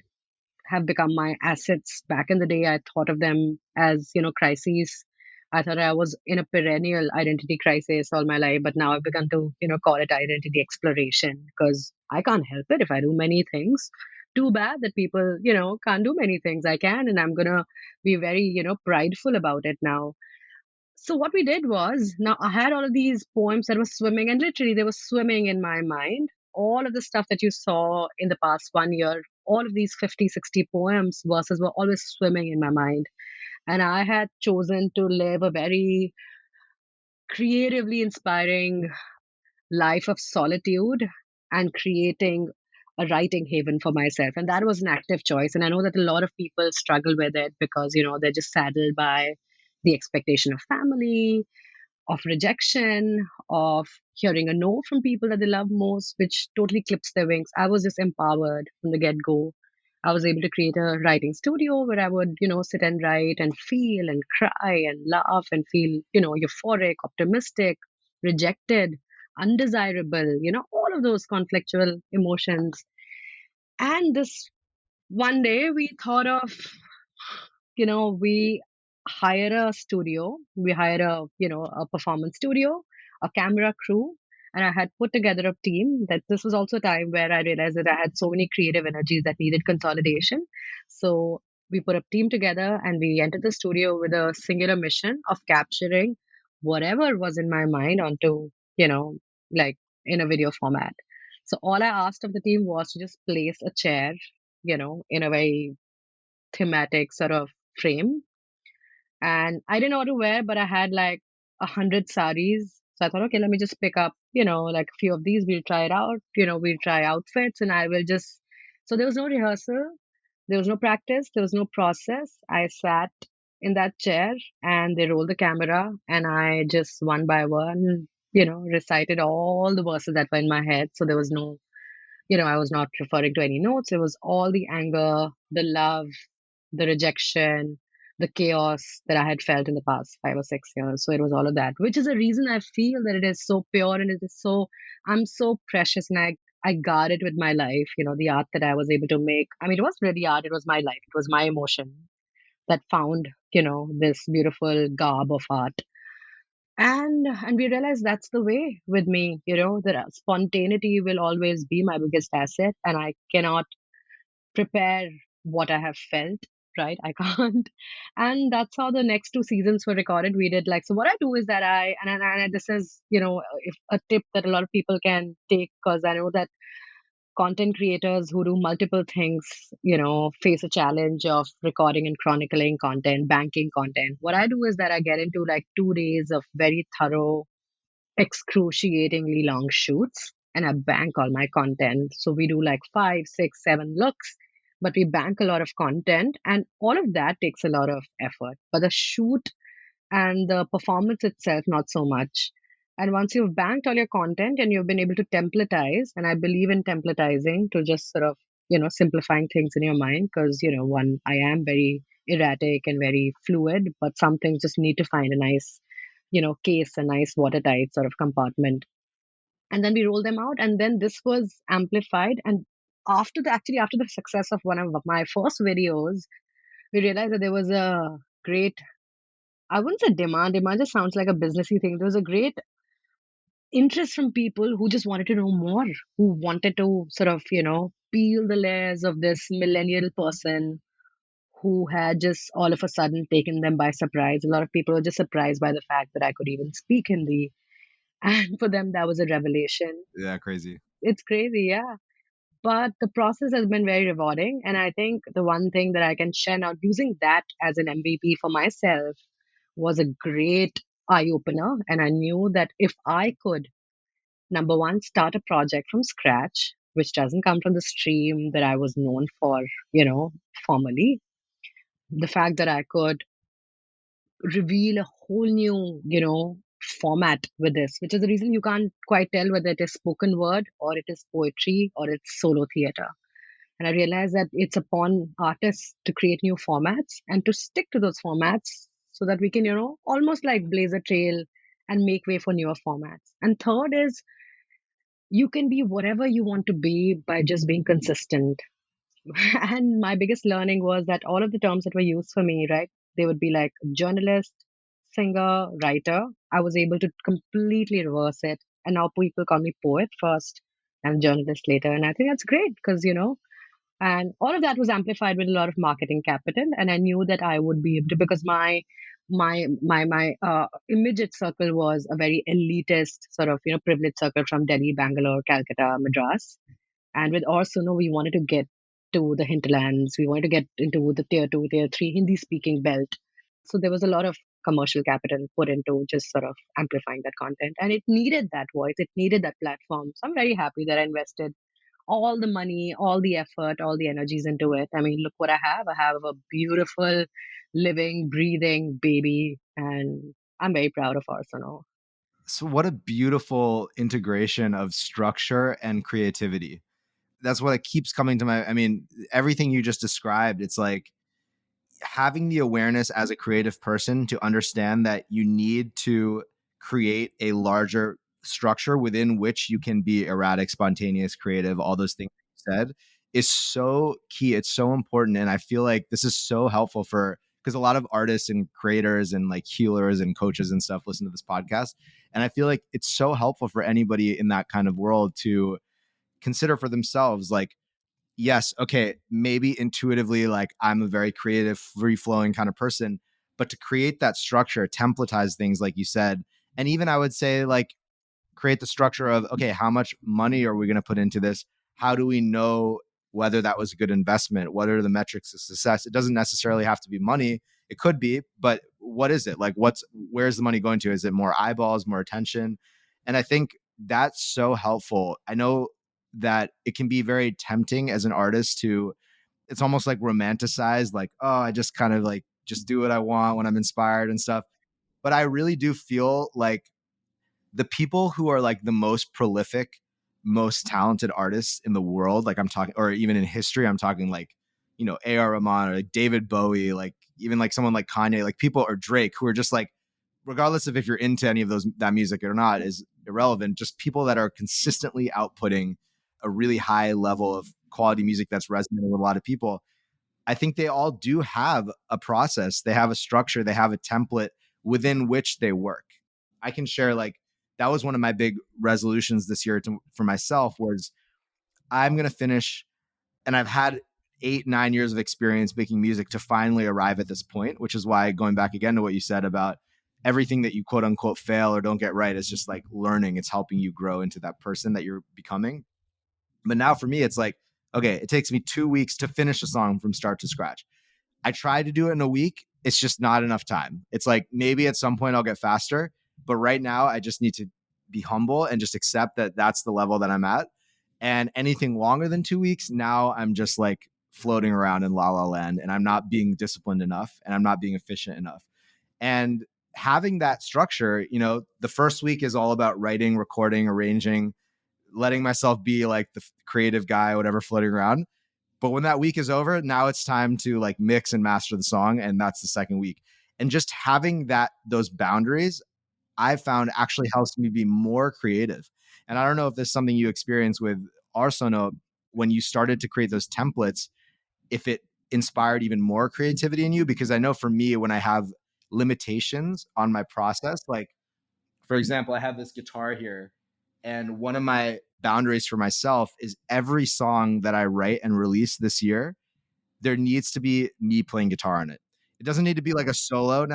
have become my assets. Back in the day, I thought of them as, crises. I thought I was in a perennial identity crisis all my life, but now I've begun to, call it identity exploration because I can't help it if I do many things. Too bad that people, can't do many things. I can, and I'm gonna be very, prideful about it now. So what we did was, now I had all of these poems that were swimming, and literally they were swimming in my mind. All of the stuff that you saw in the past 1 year, all of these 50, 60 poems, verses were always swimming in my mind. And I had chosen to live a very creatively inspiring life of solitude and creating a writing haven for myself. And that was an active choice. And I know that a lot of people struggle with it because, they're just saddled by the expectation of family, of rejection, of hearing a no from people that they love most, which totally clips their wings. I was just empowered from the get go. I was able to create a writing studio where I would, sit and write and feel and cry and laugh and feel, euphoric, optimistic, rejected, undesirable, all of those conflictual emotions. And this one day we thought of, we hire a studio, we hire a performance studio, a camera crew, and I had put together a team. That this was also a time where I realized that I had so many creative energies that needed consolidation. So we put a team together and we entered the studio with a singular mission of capturing whatever was in my mind onto, like in a video format. So all I asked of the team was to just place a chair, in a very thematic sort of frame. And I didn't know what to wear, but I had like 100 saris. So I thought, okay, let me just pick up, like a few of these. We'll try it out. We'll try outfits and I will just. So there was no rehearsal, there was no practice, there was no process. I sat in that chair and they rolled the camera and I just one by one, recited all the verses that were in my head. So there was no, I was not referring to any notes. It was all the anger, the love, the rejection, the chaos that I had felt in the past 5 or 6 years. So it was all of that, which is a reason I feel that it is so pure and it is so, I'm so precious and I guard it with my life, the art that I was able to make. I mean, it was really art, it was my life, it was my emotion that found, this beautiful garb of art. And we realized that's the way with me, that spontaneity will always be my biggest asset, and I cannot prepare what I have felt, right? I can't. And that's how the next two seasons were recorded. We did like, so what I do is that and this is, if a tip that a lot of people can take, because I know that content creators who do multiple things, face a challenge of recording and chronicling content, banking content. What I do is that I get into like 2 days of very thorough, excruciatingly long shoots and I bank all my content. So we do like 5, 6, 7 looks, but we bank a lot of content and all of that takes a lot of effort. But the shoot and the performance itself, not so much. And once you've banked all your content and you've been able to templatize, and I believe in templatizing to just sort of, simplifying things in your mind because, one, I am very erratic and very fluid, but some things just need to find a nice, case, a nice watertight sort of compartment. And then we rolled them out, and then this was amplified. And after the success of one of my first videos, we realized that there was a great, I wouldn't say demand. Demand just sounds like a businessy thing. There was a great interest from people who just wanted to know more, who wanted to sort of, peel the layers of this millennial person who had just all of a sudden taken them by surprise. A lot of people were just surprised by the fact that I could even speak Hindi. And for them, that was a revelation. Yeah, crazy. It's crazy, yeah. But the process has been very rewarding. And I think the one thing that I can share now, using that as an MVP for myself, was a great eye opener. And I knew that if I could, number one, start a project from scratch, which doesn't come from the stream that I was known for, formally, the fact that I could reveal a whole new, format with this, which is the reason you can't quite tell whether it is spoken word or it is poetry or it's solo theater. And I realized that it's upon artists to create new formats and to stick to those formats so that we can, almost like blaze a trail and make way for newer formats. And third is you can be whatever you want to be by just being consistent. And my biggest learning was that all of the terms that were used for me, right, they would be like journalist, singer, writer. I was able to completely reverse it. And now people call me poet first and journalist later. And I think that's great because, and all of that was amplified with a lot of marketing capital. And I knew that I would be able to, because my immediate circle was a very elitist sort of, privileged circle from Delhi, Bangalore, Calcutta, Madras. And with our Suno, we wanted to get to the hinterlands. We wanted to get into the tier two, tier three Hindi speaking belt. So there was a lot of commercial capital put into just sort of amplifying that content. And it needed that voice, it needed that platform. So I'm very happy that I invested all the money, all the effort, all the energies into it. I mean, look what I have. I have a beautiful, living, breathing baby. And I'm very proud of our Suno. So what a beautiful integration of structure and creativity. That's what it keeps coming to my, I mean, everything you just described, it's like having the awareness as a creative person to understand that you need to create a larger structure within which you can be erratic, spontaneous, creative, all those things you said is so key. It's so important. And I feel like this is so helpful for, because a lot of artists and creators and like healers and coaches and stuff listen to this podcast. And I feel like it's so helpful for anybody in that kind of world to consider for themselves, like, yes, okay, maybe intuitively, like I'm a very creative, free flowing kind of person, but to create that structure, templatize things, like you said, and even I would say, like, create the structure of, okay, how much money are we going to put into this? How do we know whether that was a good investment? What are the metrics of success? It doesn't necessarily have to be money. It could be, but what is it? Like, where's the money going to? Is it more eyeballs, more attention? And I think that's so helpful. I know that it can be very tempting as an artist to, it's almost like romanticized, like, oh, I just kind of like just do what I want when I'm inspired and stuff. But I really do feel like the people who are like the most prolific, most talented artists in the world, like I'm talking, or even in history, I'm talking like, A.R. Rahman or like David Bowie, like even like someone like Kanye, like people, or Drake, who are just like, regardless of if you're into any of that music or not, is irrelevant. Just people that are consistently outputting a really high level of quality music that's resonating with a lot of people. I think they all do have a process. They have a structure. They have a template within which they work. I can share, like, that was one of my big resolutions this year for myself was I'm going to finish, and I've had 8-9 years of experience making music to finally arrive at this point, which is why, going back again to what you said about everything that you quote unquote fail or don't get right is just like learning. It's helping you grow into that person that you're becoming. But now for me, it's like, okay, it takes me 2 weeks to finish a song from start to scratch. I try to do it in a week. It's just not enough time. It's like maybe at some point I'll get faster, but right now I just need to be humble and just accept that that's the level that I'm at. And anything longer than 2 weeks, now I'm just like floating around in la la land, and I'm not being disciplined enough and I'm not being efficient enough. And having that structure, the first week is all about writing, recording, arranging, letting myself be like the creative guy, whatever, floating around. But when that week is over, now it's time to like mix and master the song, and that's the second week. And just having those boundaries, I found actually helps me be more creative. And I don't know if there's something you experience with Arsono when you started to create those templates, if it inspired even more creativity in you. Because I know for me, when I have limitations on my process, like for example, I have this guitar here, and one of my boundaries for myself is every song that I write and release this year, there needs to be me playing guitar on it. It doesn't need to be like a solo,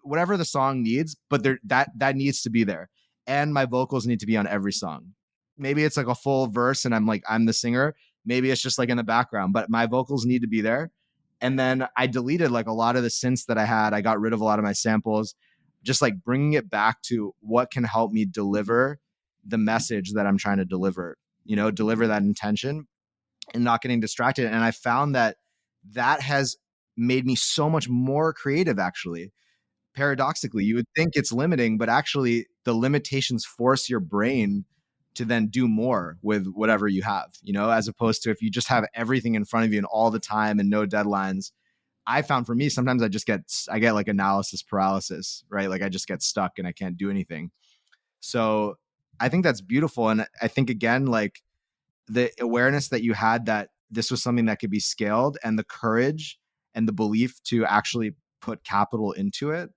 whatever the song needs, but that needs to be there. And my vocals need to be on every song. Maybe it's like a full verse and I'm the singer. Maybe it's just like in the background, but my vocals need to be there. And then I deleted like a lot of the synths that I had. I got rid of a lot of my samples, just like bringing it back to what can help me deliver the message that I'm trying to deliver, deliver that intention and not getting distracted. And I found that has made me so much more creative, actually. Paradoxically, you would think it's limiting, but actually the limitations force your brain to then do more with whatever you have, as opposed to if you just have everything in front of you and all the time and no deadlines. I found for me, sometimes I get like analysis paralysis, right? Like I just get stuck and I can't do anything. So I think that's beautiful. And I think again, like the awareness that you had that this was something that could be scaled and the courage and the belief to actually put capital into it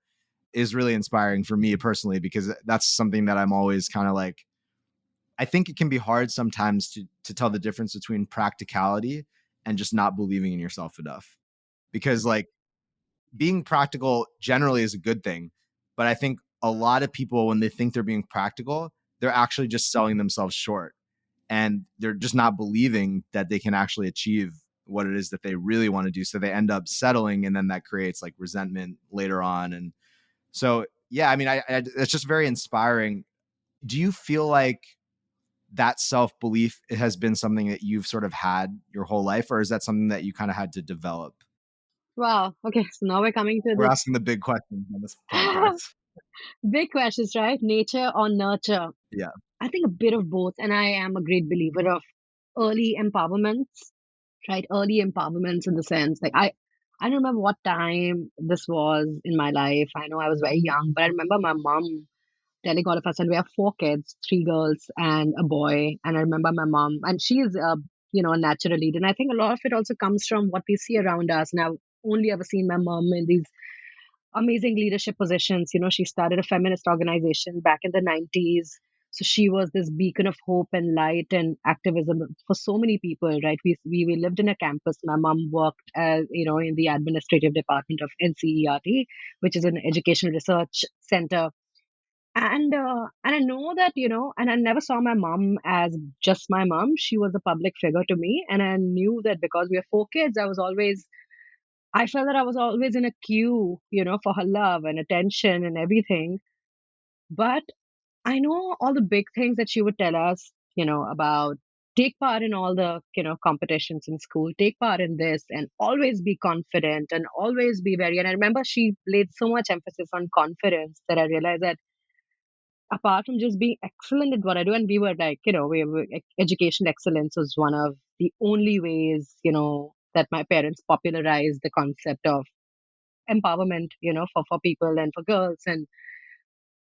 is really inspiring for me personally, because that's something that I'm always kind of like, I think it can be hard sometimes to tell the difference between practicality and just not believing in yourself enough. Because like being practical generally is a good thing, but I think a lot of people, when they think they're being practical, they're actually just selling themselves short, and they're just not believing that they can actually achieve what it is that they really want to do. So they end up settling, and then that creates like resentment later on. And so, yeah, I mean, it's just very inspiring. Do you feel like that self-belief has been something that you've sort of had your whole life, or is that something that you kind of had to develop? Wow. Okay. So now we're coming to We're this asking the big questions on this podcast. big questions, right? Nature or nurture? Yeah. I think a bit of both. And I am a great believer of early empowerments, right? Early empowerments in the sense like I don't remember what time this was in my life. I know I was very young, but I remember my mom telling all of us, and we have four kids, three girls and a boy. And I remember my mom, and she is a natural lead. And I think a lot of it also comes from what we see around us. And I've only ever seen my mom in these amazing leadership positions. She started a feminist organization back in the 90s. So she was this beacon of hope and light and activism for so many people, right? We lived in a campus. My mom worked as, in the administrative department of NCERT, which is an educational research center. And I know that, and I never saw my mom as just my mom. She was a public figure to me. And I knew that because we have four kids, I felt that I was always in a queue, for her love and attention and everything. But I know all the big things that she would tell us, about take part in all the, competitions in school, take part in this, and always be confident and always be very. And I remember she laid so much emphasis on confidence that I realized that apart from just being excellent at what I do, and we were like, education excellence was one of the only ways, that my parents popularized the concept of empowerment, for people and for girls. And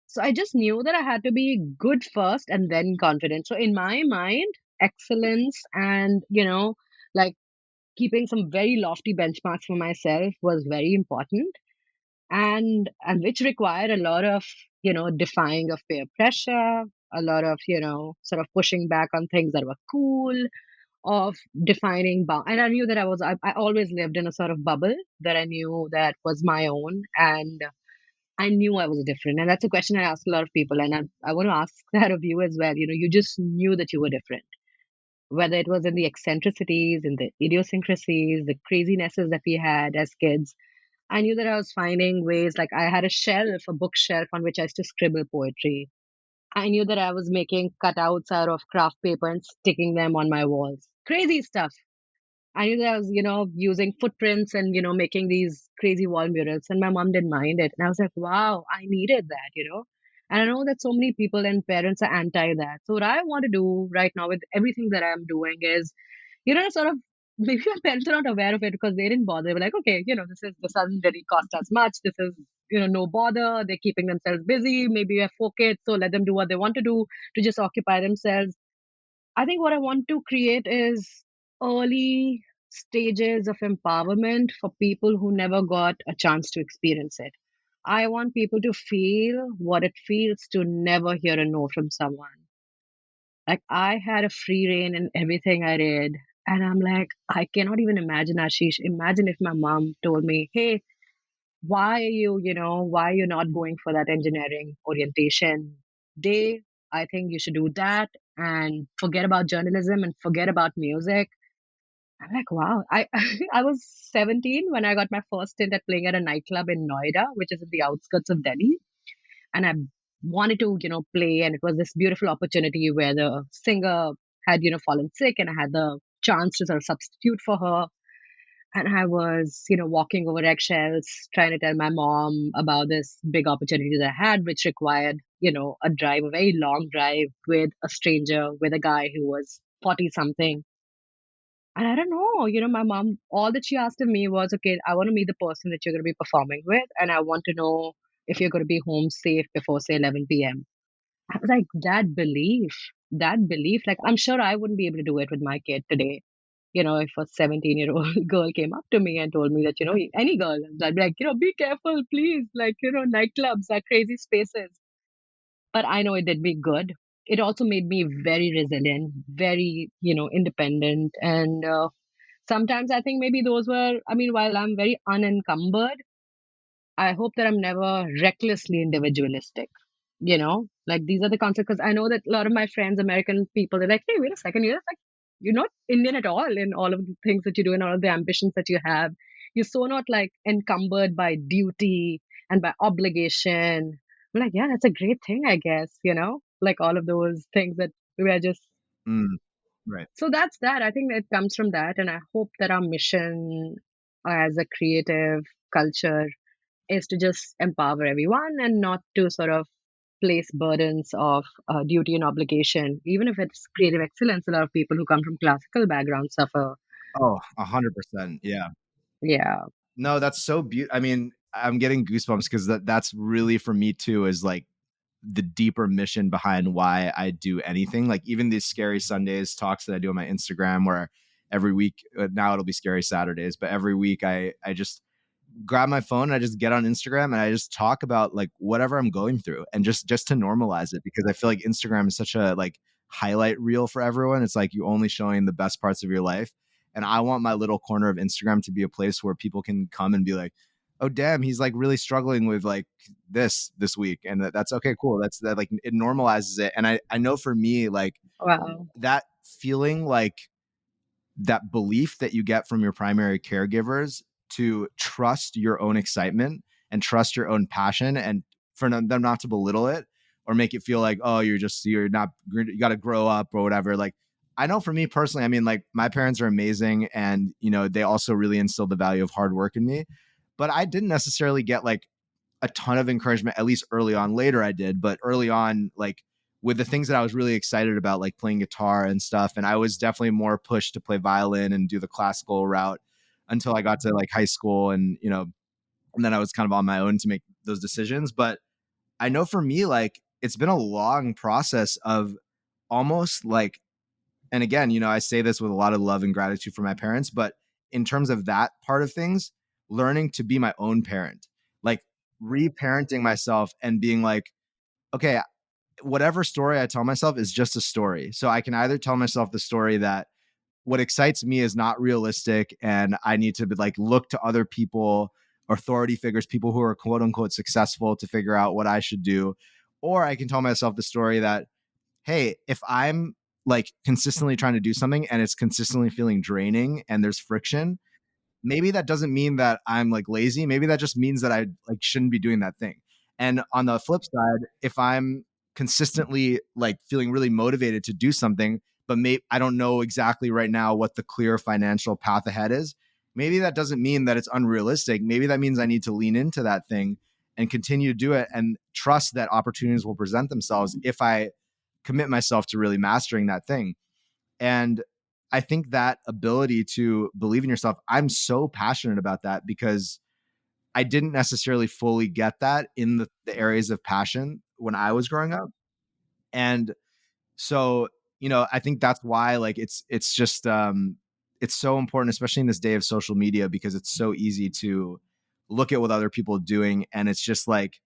so I just knew that I had to be good first and then confident. So in my mind, excellence and, like keeping some very lofty benchmarks for myself was very important, and which required a lot of, defying of peer pressure, a lot of, sort of pushing back on things that were cool, of defining and I knew that I always lived in a sort of bubble that I knew that was my own, and I knew I was different. And that's a question I ask a lot of people, and I want to ask that of you as well. You just knew that you were different, whether it was in the eccentricities, in the idiosyncrasies, the crazinesses that we had as kids. I knew that I was finding ways, like I had a bookshelf on which I used to scribble poetry. I knew that I was making cutouts out of craft paper and sticking them on my walls. Crazy stuff. I knew that I was, using footprints and, making these crazy wall murals, and my mom didn't mind it. And I was like, wow, I needed that. And I know that so many people and parents are anti that. So what I want to do right now with everything that I'm doing is, sort of maybe our parents are not aware of it because they didn't bother. They were like, okay, this doesn't really cost us much. This is, no bother. They're keeping themselves busy. Maybe we have 4 kids, so let them do what they want to do to just occupy themselves. I think what I want to create is early stages of empowerment for people who never got a chance to experience it. I want people to feel what it feels to never hear a no from someone. Like, I had a free reign in everything I did. And I'm like, I cannot even imagine, Ashish. Imagine if my mom told me, hey, why are you not going for that engineering orientation day? I think you should do that and forget about journalism and forget about music. I'm like, wow. I was 17 when I got my first stint at playing at a nightclub in Noida, which is in the outskirts of Delhi. And I wanted to, play. And it was this beautiful opportunity where the singer had, fallen sick, and I had the chance to sort of substitute for her. And I was, walking over eggshells, trying to tell my mom about this big opportunity that I had, which required, a drive, a very long drive with a stranger, with a guy who was 40 something. And I don't know, my mom, all that she asked of me was, okay, I want to meet the person that you're going to be performing with. And I want to know if you're going to be home safe before, say, 11 p.m. I was like, that belief, like, I'm sure I wouldn't be able to do it with my kid today. If a 17-year-old girl came up to me and told me that, any girl, I'd be like, be careful, please. Like, nightclubs are crazy spaces. But I know it did me good. It also made me very resilient, very, independent. And sometimes I think maybe those were, I mean, while I'm very unencumbered, I hope that I'm never recklessly individualistic. Like, these are the concepts, because I know that a lot of my friends, American people, they're like, hey, wait a second, you're not Indian at all in all of the things that you do and all of the ambitions that you have. You're so not like encumbered by duty and by obligation. I'm like, yeah, that's a great thing, I guess, like all of those things that we are just. Mm, right. So that's that. I think it comes from that. And I hope that our mission as a creative culture is to just empower everyone and not to sort of place burdens of duty and obligation. Even if it's creative excellence, a lot of people who come from classical backgrounds suffer. Oh, 100%. Yeah. Yeah. No, that's so beautiful. I mean, I'm getting goosebumps because that's really for me too, is like the deeper mission behind why I do anything. Like even these scary Sundays talks that I do on my Instagram, where every week, now it'll be scary Saturdays, but every week I just grab my phone and I just get on Instagram and I just talk about like whatever I'm going through, and just to normalize it, because I feel like Instagram is such a like highlight reel for everyone. It's like you only showing the best parts of your life. And I want my little corner of Instagram to be a place where people can come and be like, oh damn, he's like really struggling with like this week. And that's okay, cool. That's that, like it normalizes it. And I know for me, like Wow. that feeling, like that belief that you get from your primary caregivers to trust your own excitement and trust your own passion, and for them not to belittle it or make it feel like, oh, you're not, you got to grow up or whatever. Like, I know for me personally, I mean, like my parents are amazing, and they also really instilled the value of hard work in me, but I didn't necessarily get like a ton of encouragement, at least early on. Later I did, but early on, like with the things that I was really excited about, like playing guitar and stuff. And I was definitely more pushed to play violin and do the classical route until I got to like high school, and then I was kind of on my own to make those decisions. But I know for me, like it's been a long process of almost like, and again, I say this with a lot of love and gratitude for my parents, but in terms of that part of things, learning to be my own parent, like reparenting myself and being like, okay, whatever story I tell myself is just a story. So I can either tell myself the story that what excites me is not realistic and I need to like look to other people, authority figures, people who are quote unquote successful, to figure out what I should do. Or I can tell myself the story that, hey, if I'm like consistently trying to do something and it's consistently feeling draining and there's friction, maybe that doesn't mean that I'm like lazy. Maybe that just means that I like shouldn't be doing that thing. And on the flip side, if I'm consistently like feeling really motivated to do something, but I don't know exactly right now what the clear financial path ahead is, maybe that doesn't mean that it's unrealistic. Maybe that means I need to lean into that thing and continue to do it and trust that opportunities will present themselves if I commit myself to really mastering that thing. And I think that ability to believe in yourself, I'm so passionate about that because I didn't necessarily fully get that in the areas of passion when I was growing up. And so, I think that's why like it's just it's so important, especially in this day of social media, because it's so easy to look at what other people are doing. And it's just like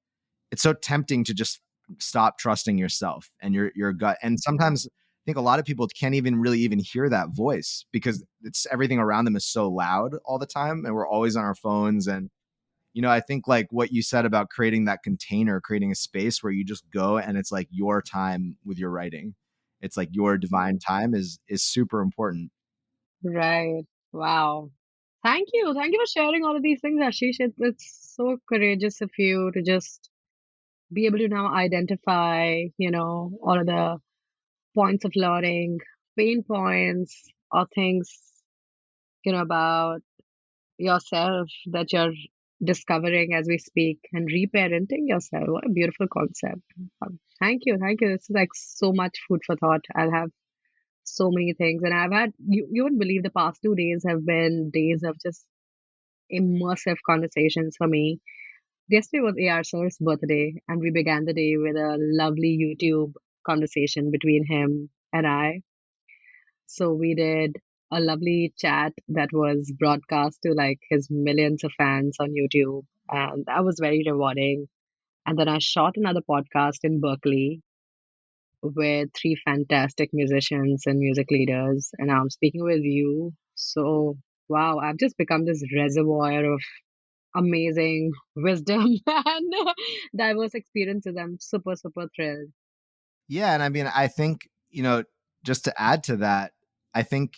it's so tempting to just stop trusting yourself and your gut. And sometimes I think a lot of people can't even really even hear that voice because it's everything around them is so loud all the time and we're always on our phones. And I think like what you said about creating that container, creating a space where you just go and it's like your time with your writing. It's like your divine time is super important. Right. Wow. Thank you. Thank you for sharing all of these things, Ashish. It's so courageous of you to just be able to now identify, all of the points of learning, pain points, or things, about yourself that you're discovering as we speak and reparenting yourself. What a beautiful concept. Thank you. Thank you. This is like so much food for thought. I'll have so many things. And I've had, you wouldn't believe the past 2 days have been days of just immersive conversations for me. Yesterday was AR Sir's birthday, and we began the day with a lovely YouTube conversation between him and I. So we did a lovely chat that was broadcast to like his millions of fans on YouTube, and that was very rewarding. And then I shot another podcast in Berkeley with three fantastic musicians and music leaders, and I'm speaking with you. So, wow, I've just become this reservoir of amazing wisdom and diverse experiences. I'm super, super thrilled. Yeah, and I mean, I think, just to add to that, I think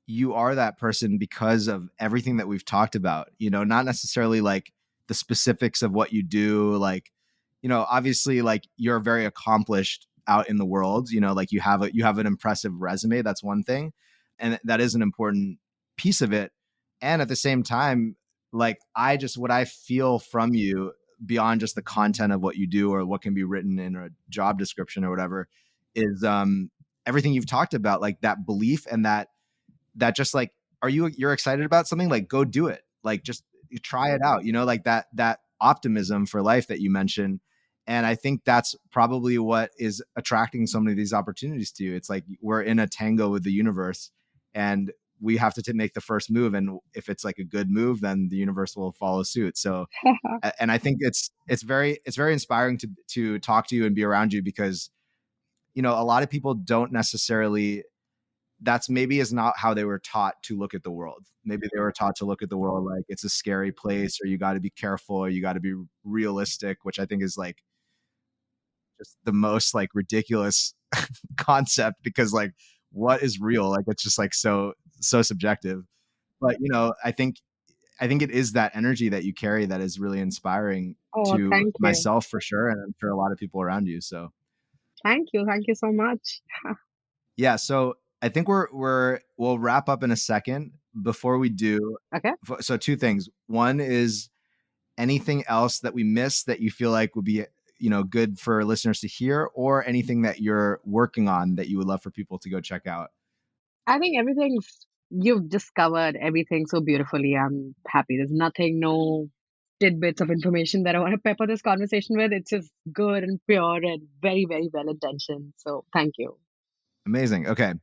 you are that person because of everything that we've talked about, not necessarily like the specifics of what you do. Like, obviously like you're very accomplished out in the world, like you have an impressive resume. That's one thing. And that is an important piece of it. And at the same time, like what I feel from you beyond just the content of what you do or what can be written in a job description or whatever is everything you've talked about, like that belief and that just like you're excited about something, like go do it, like just try it out, like that optimism for life that you mentioned. And I think that's probably what is attracting so many of these opportunities to you. It's like we're in a tango with the universe and we have to make the first move, and if it's like a good move, then the universe will follow suit. So and I think it's very inspiring to talk to you and be around you because a lot of people don't necessarily, that's maybe is not how they were taught to look at the world. Maybe they were taught to look at the world like it's a scary place, or you got to be careful, or you got to be realistic, which I think is like just the most like ridiculous concept because like what is real? Like it's just like so subjective. But I think it is that energy that you carry that is really inspiring Oh, to thank you. myself for sure, and I'm sure a lot of people around you. So Thank you. Thank you so much. yeah, so I think we'll wrap up in a second. Before we do, Okay. so two things. One is anything else that we missed that you feel like would be good for listeners to hear, or anything that you're working on that you would love for people to go check out. I think you've discovered everything so beautifully. I'm happy. There's nothing, no tidbits of information that I want to pepper this conversation with. It's just good and pure and very, very well intentioned. So thank you. Amazing. Okay.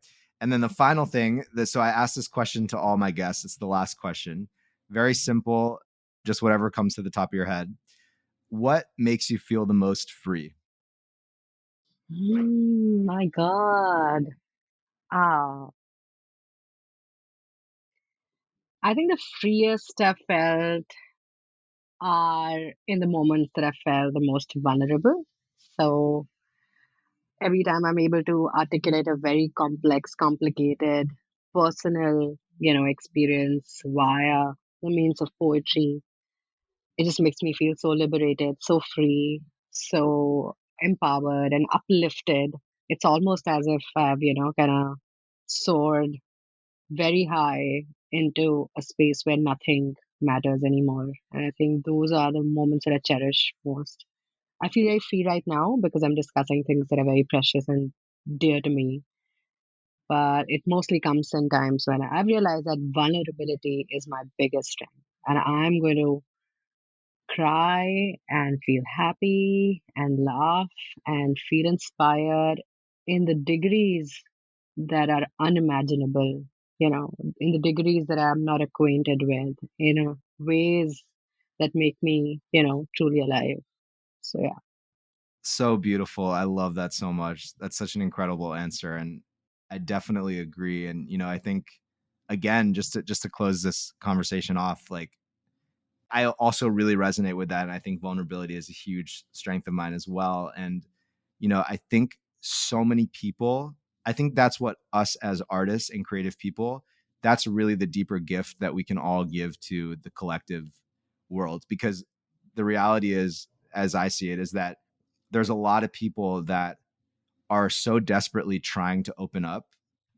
And then the final thing that, so I asked this question to all my guests. It's the last question. Very simple, just whatever comes to the top of your head. What makes you feel the most free? My God. Ah, I think the freest I've felt are in the moments that I felt the most vulnerable. So every time I'm able to articulate a very complex, complicated, personal, experience via the means of poetry, it just makes me feel so liberated, so free, so empowered and uplifted. It's almost as if I've, kind of soared very high into a space where nothing matters anymore. And I think those are the moments that I cherish most. I feel very free right now because I'm discussing things that are very precious and dear to me. but it mostly comes in times when I've realized that vulnerability is my biggest strength. And I'm going to cry and feel happy and laugh and feel inspired in the degrees that are unimaginable, in the degrees that I'm not acquainted with, ways that make me, truly alive. So, yeah. So beautiful. I love that so much. That's such an incredible answer, and I definitely agree. And I think again, just to close this conversation off, like I also really resonate with that, and I think vulnerability is a huge strength of mine as well. And I think so many people, I think that's what us as artists and creative people, that's really the deeper gift that we can all give to the collective world. Because the reality is, as I see it, is that there's a lot of people that are so desperately trying to open up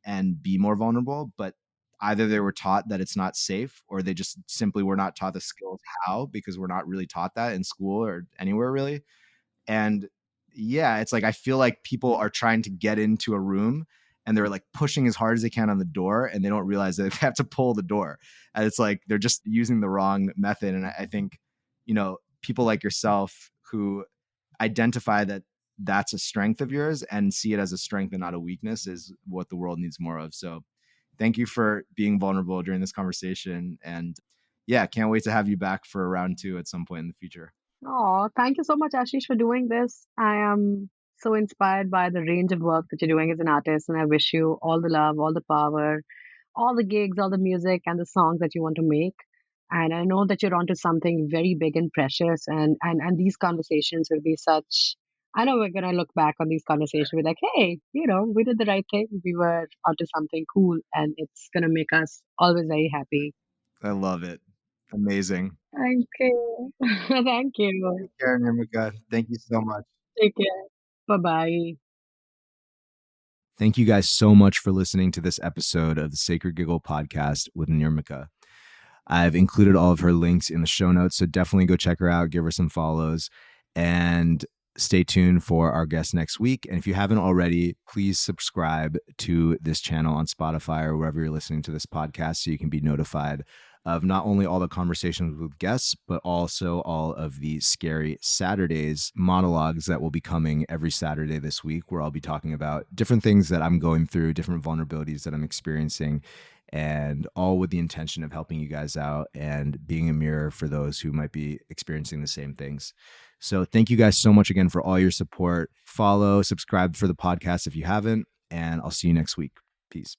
and be more vulnerable, but either they were taught that it's not safe, or they just simply were not taught the skills how, because we're not really taught that in school or anywhere really. And yeah, it's like I feel like people are trying to get into a room and they're like pushing as hard as they can on the door, and they don't realize that they have to pull the door. And it's like they're just using the wrong method. And I think, people like yourself who identify that that's a strength of yours and see it as a strength and not a weakness is what the world needs more of. So thank you for being vulnerable during this conversation. And yeah, can't wait to have you back for round two at some point in the future. Oh, thank you so much, Ashish, for doing this. I am so inspired by the range of work that you're doing as an artist, and I wish you all the love, all the power, all the gigs, all the music, and the songs that you want to make. And I know that you're onto something very big and precious, and these conversations will be such. I know we're gonna look back on these conversations with like, hey, we did the right thing. We were onto something cool, and it's gonna make us always very happy. I love it. Amazing. Thank you. Thank you. Take care, Nirmika. Thank you so much. Take care. Bye bye. Thank you guys so much for listening to this episode of the Sacred Giggle podcast with Nirmika. I've included all of her links in the show notes, so definitely go check her out, give her some follows, and stay tuned for our guest next week. And if you haven't already, please subscribe to this channel on Spotify or wherever you're listening to this podcast so you can be notified of not only all the conversations with guests, but also all of the Scary Saturdays monologues that will be coming every Saturday this week, where I'll be talking about different things that I'm going through, different vulnerabilities that I'm experiencing, and all with the intention of helping you guys out and being a mirror for those who might be experiencing the same things. So thank you guys so much again for all your support. Follow, subscribe for the podcast if you haven't, and I'll see you next week. Peace.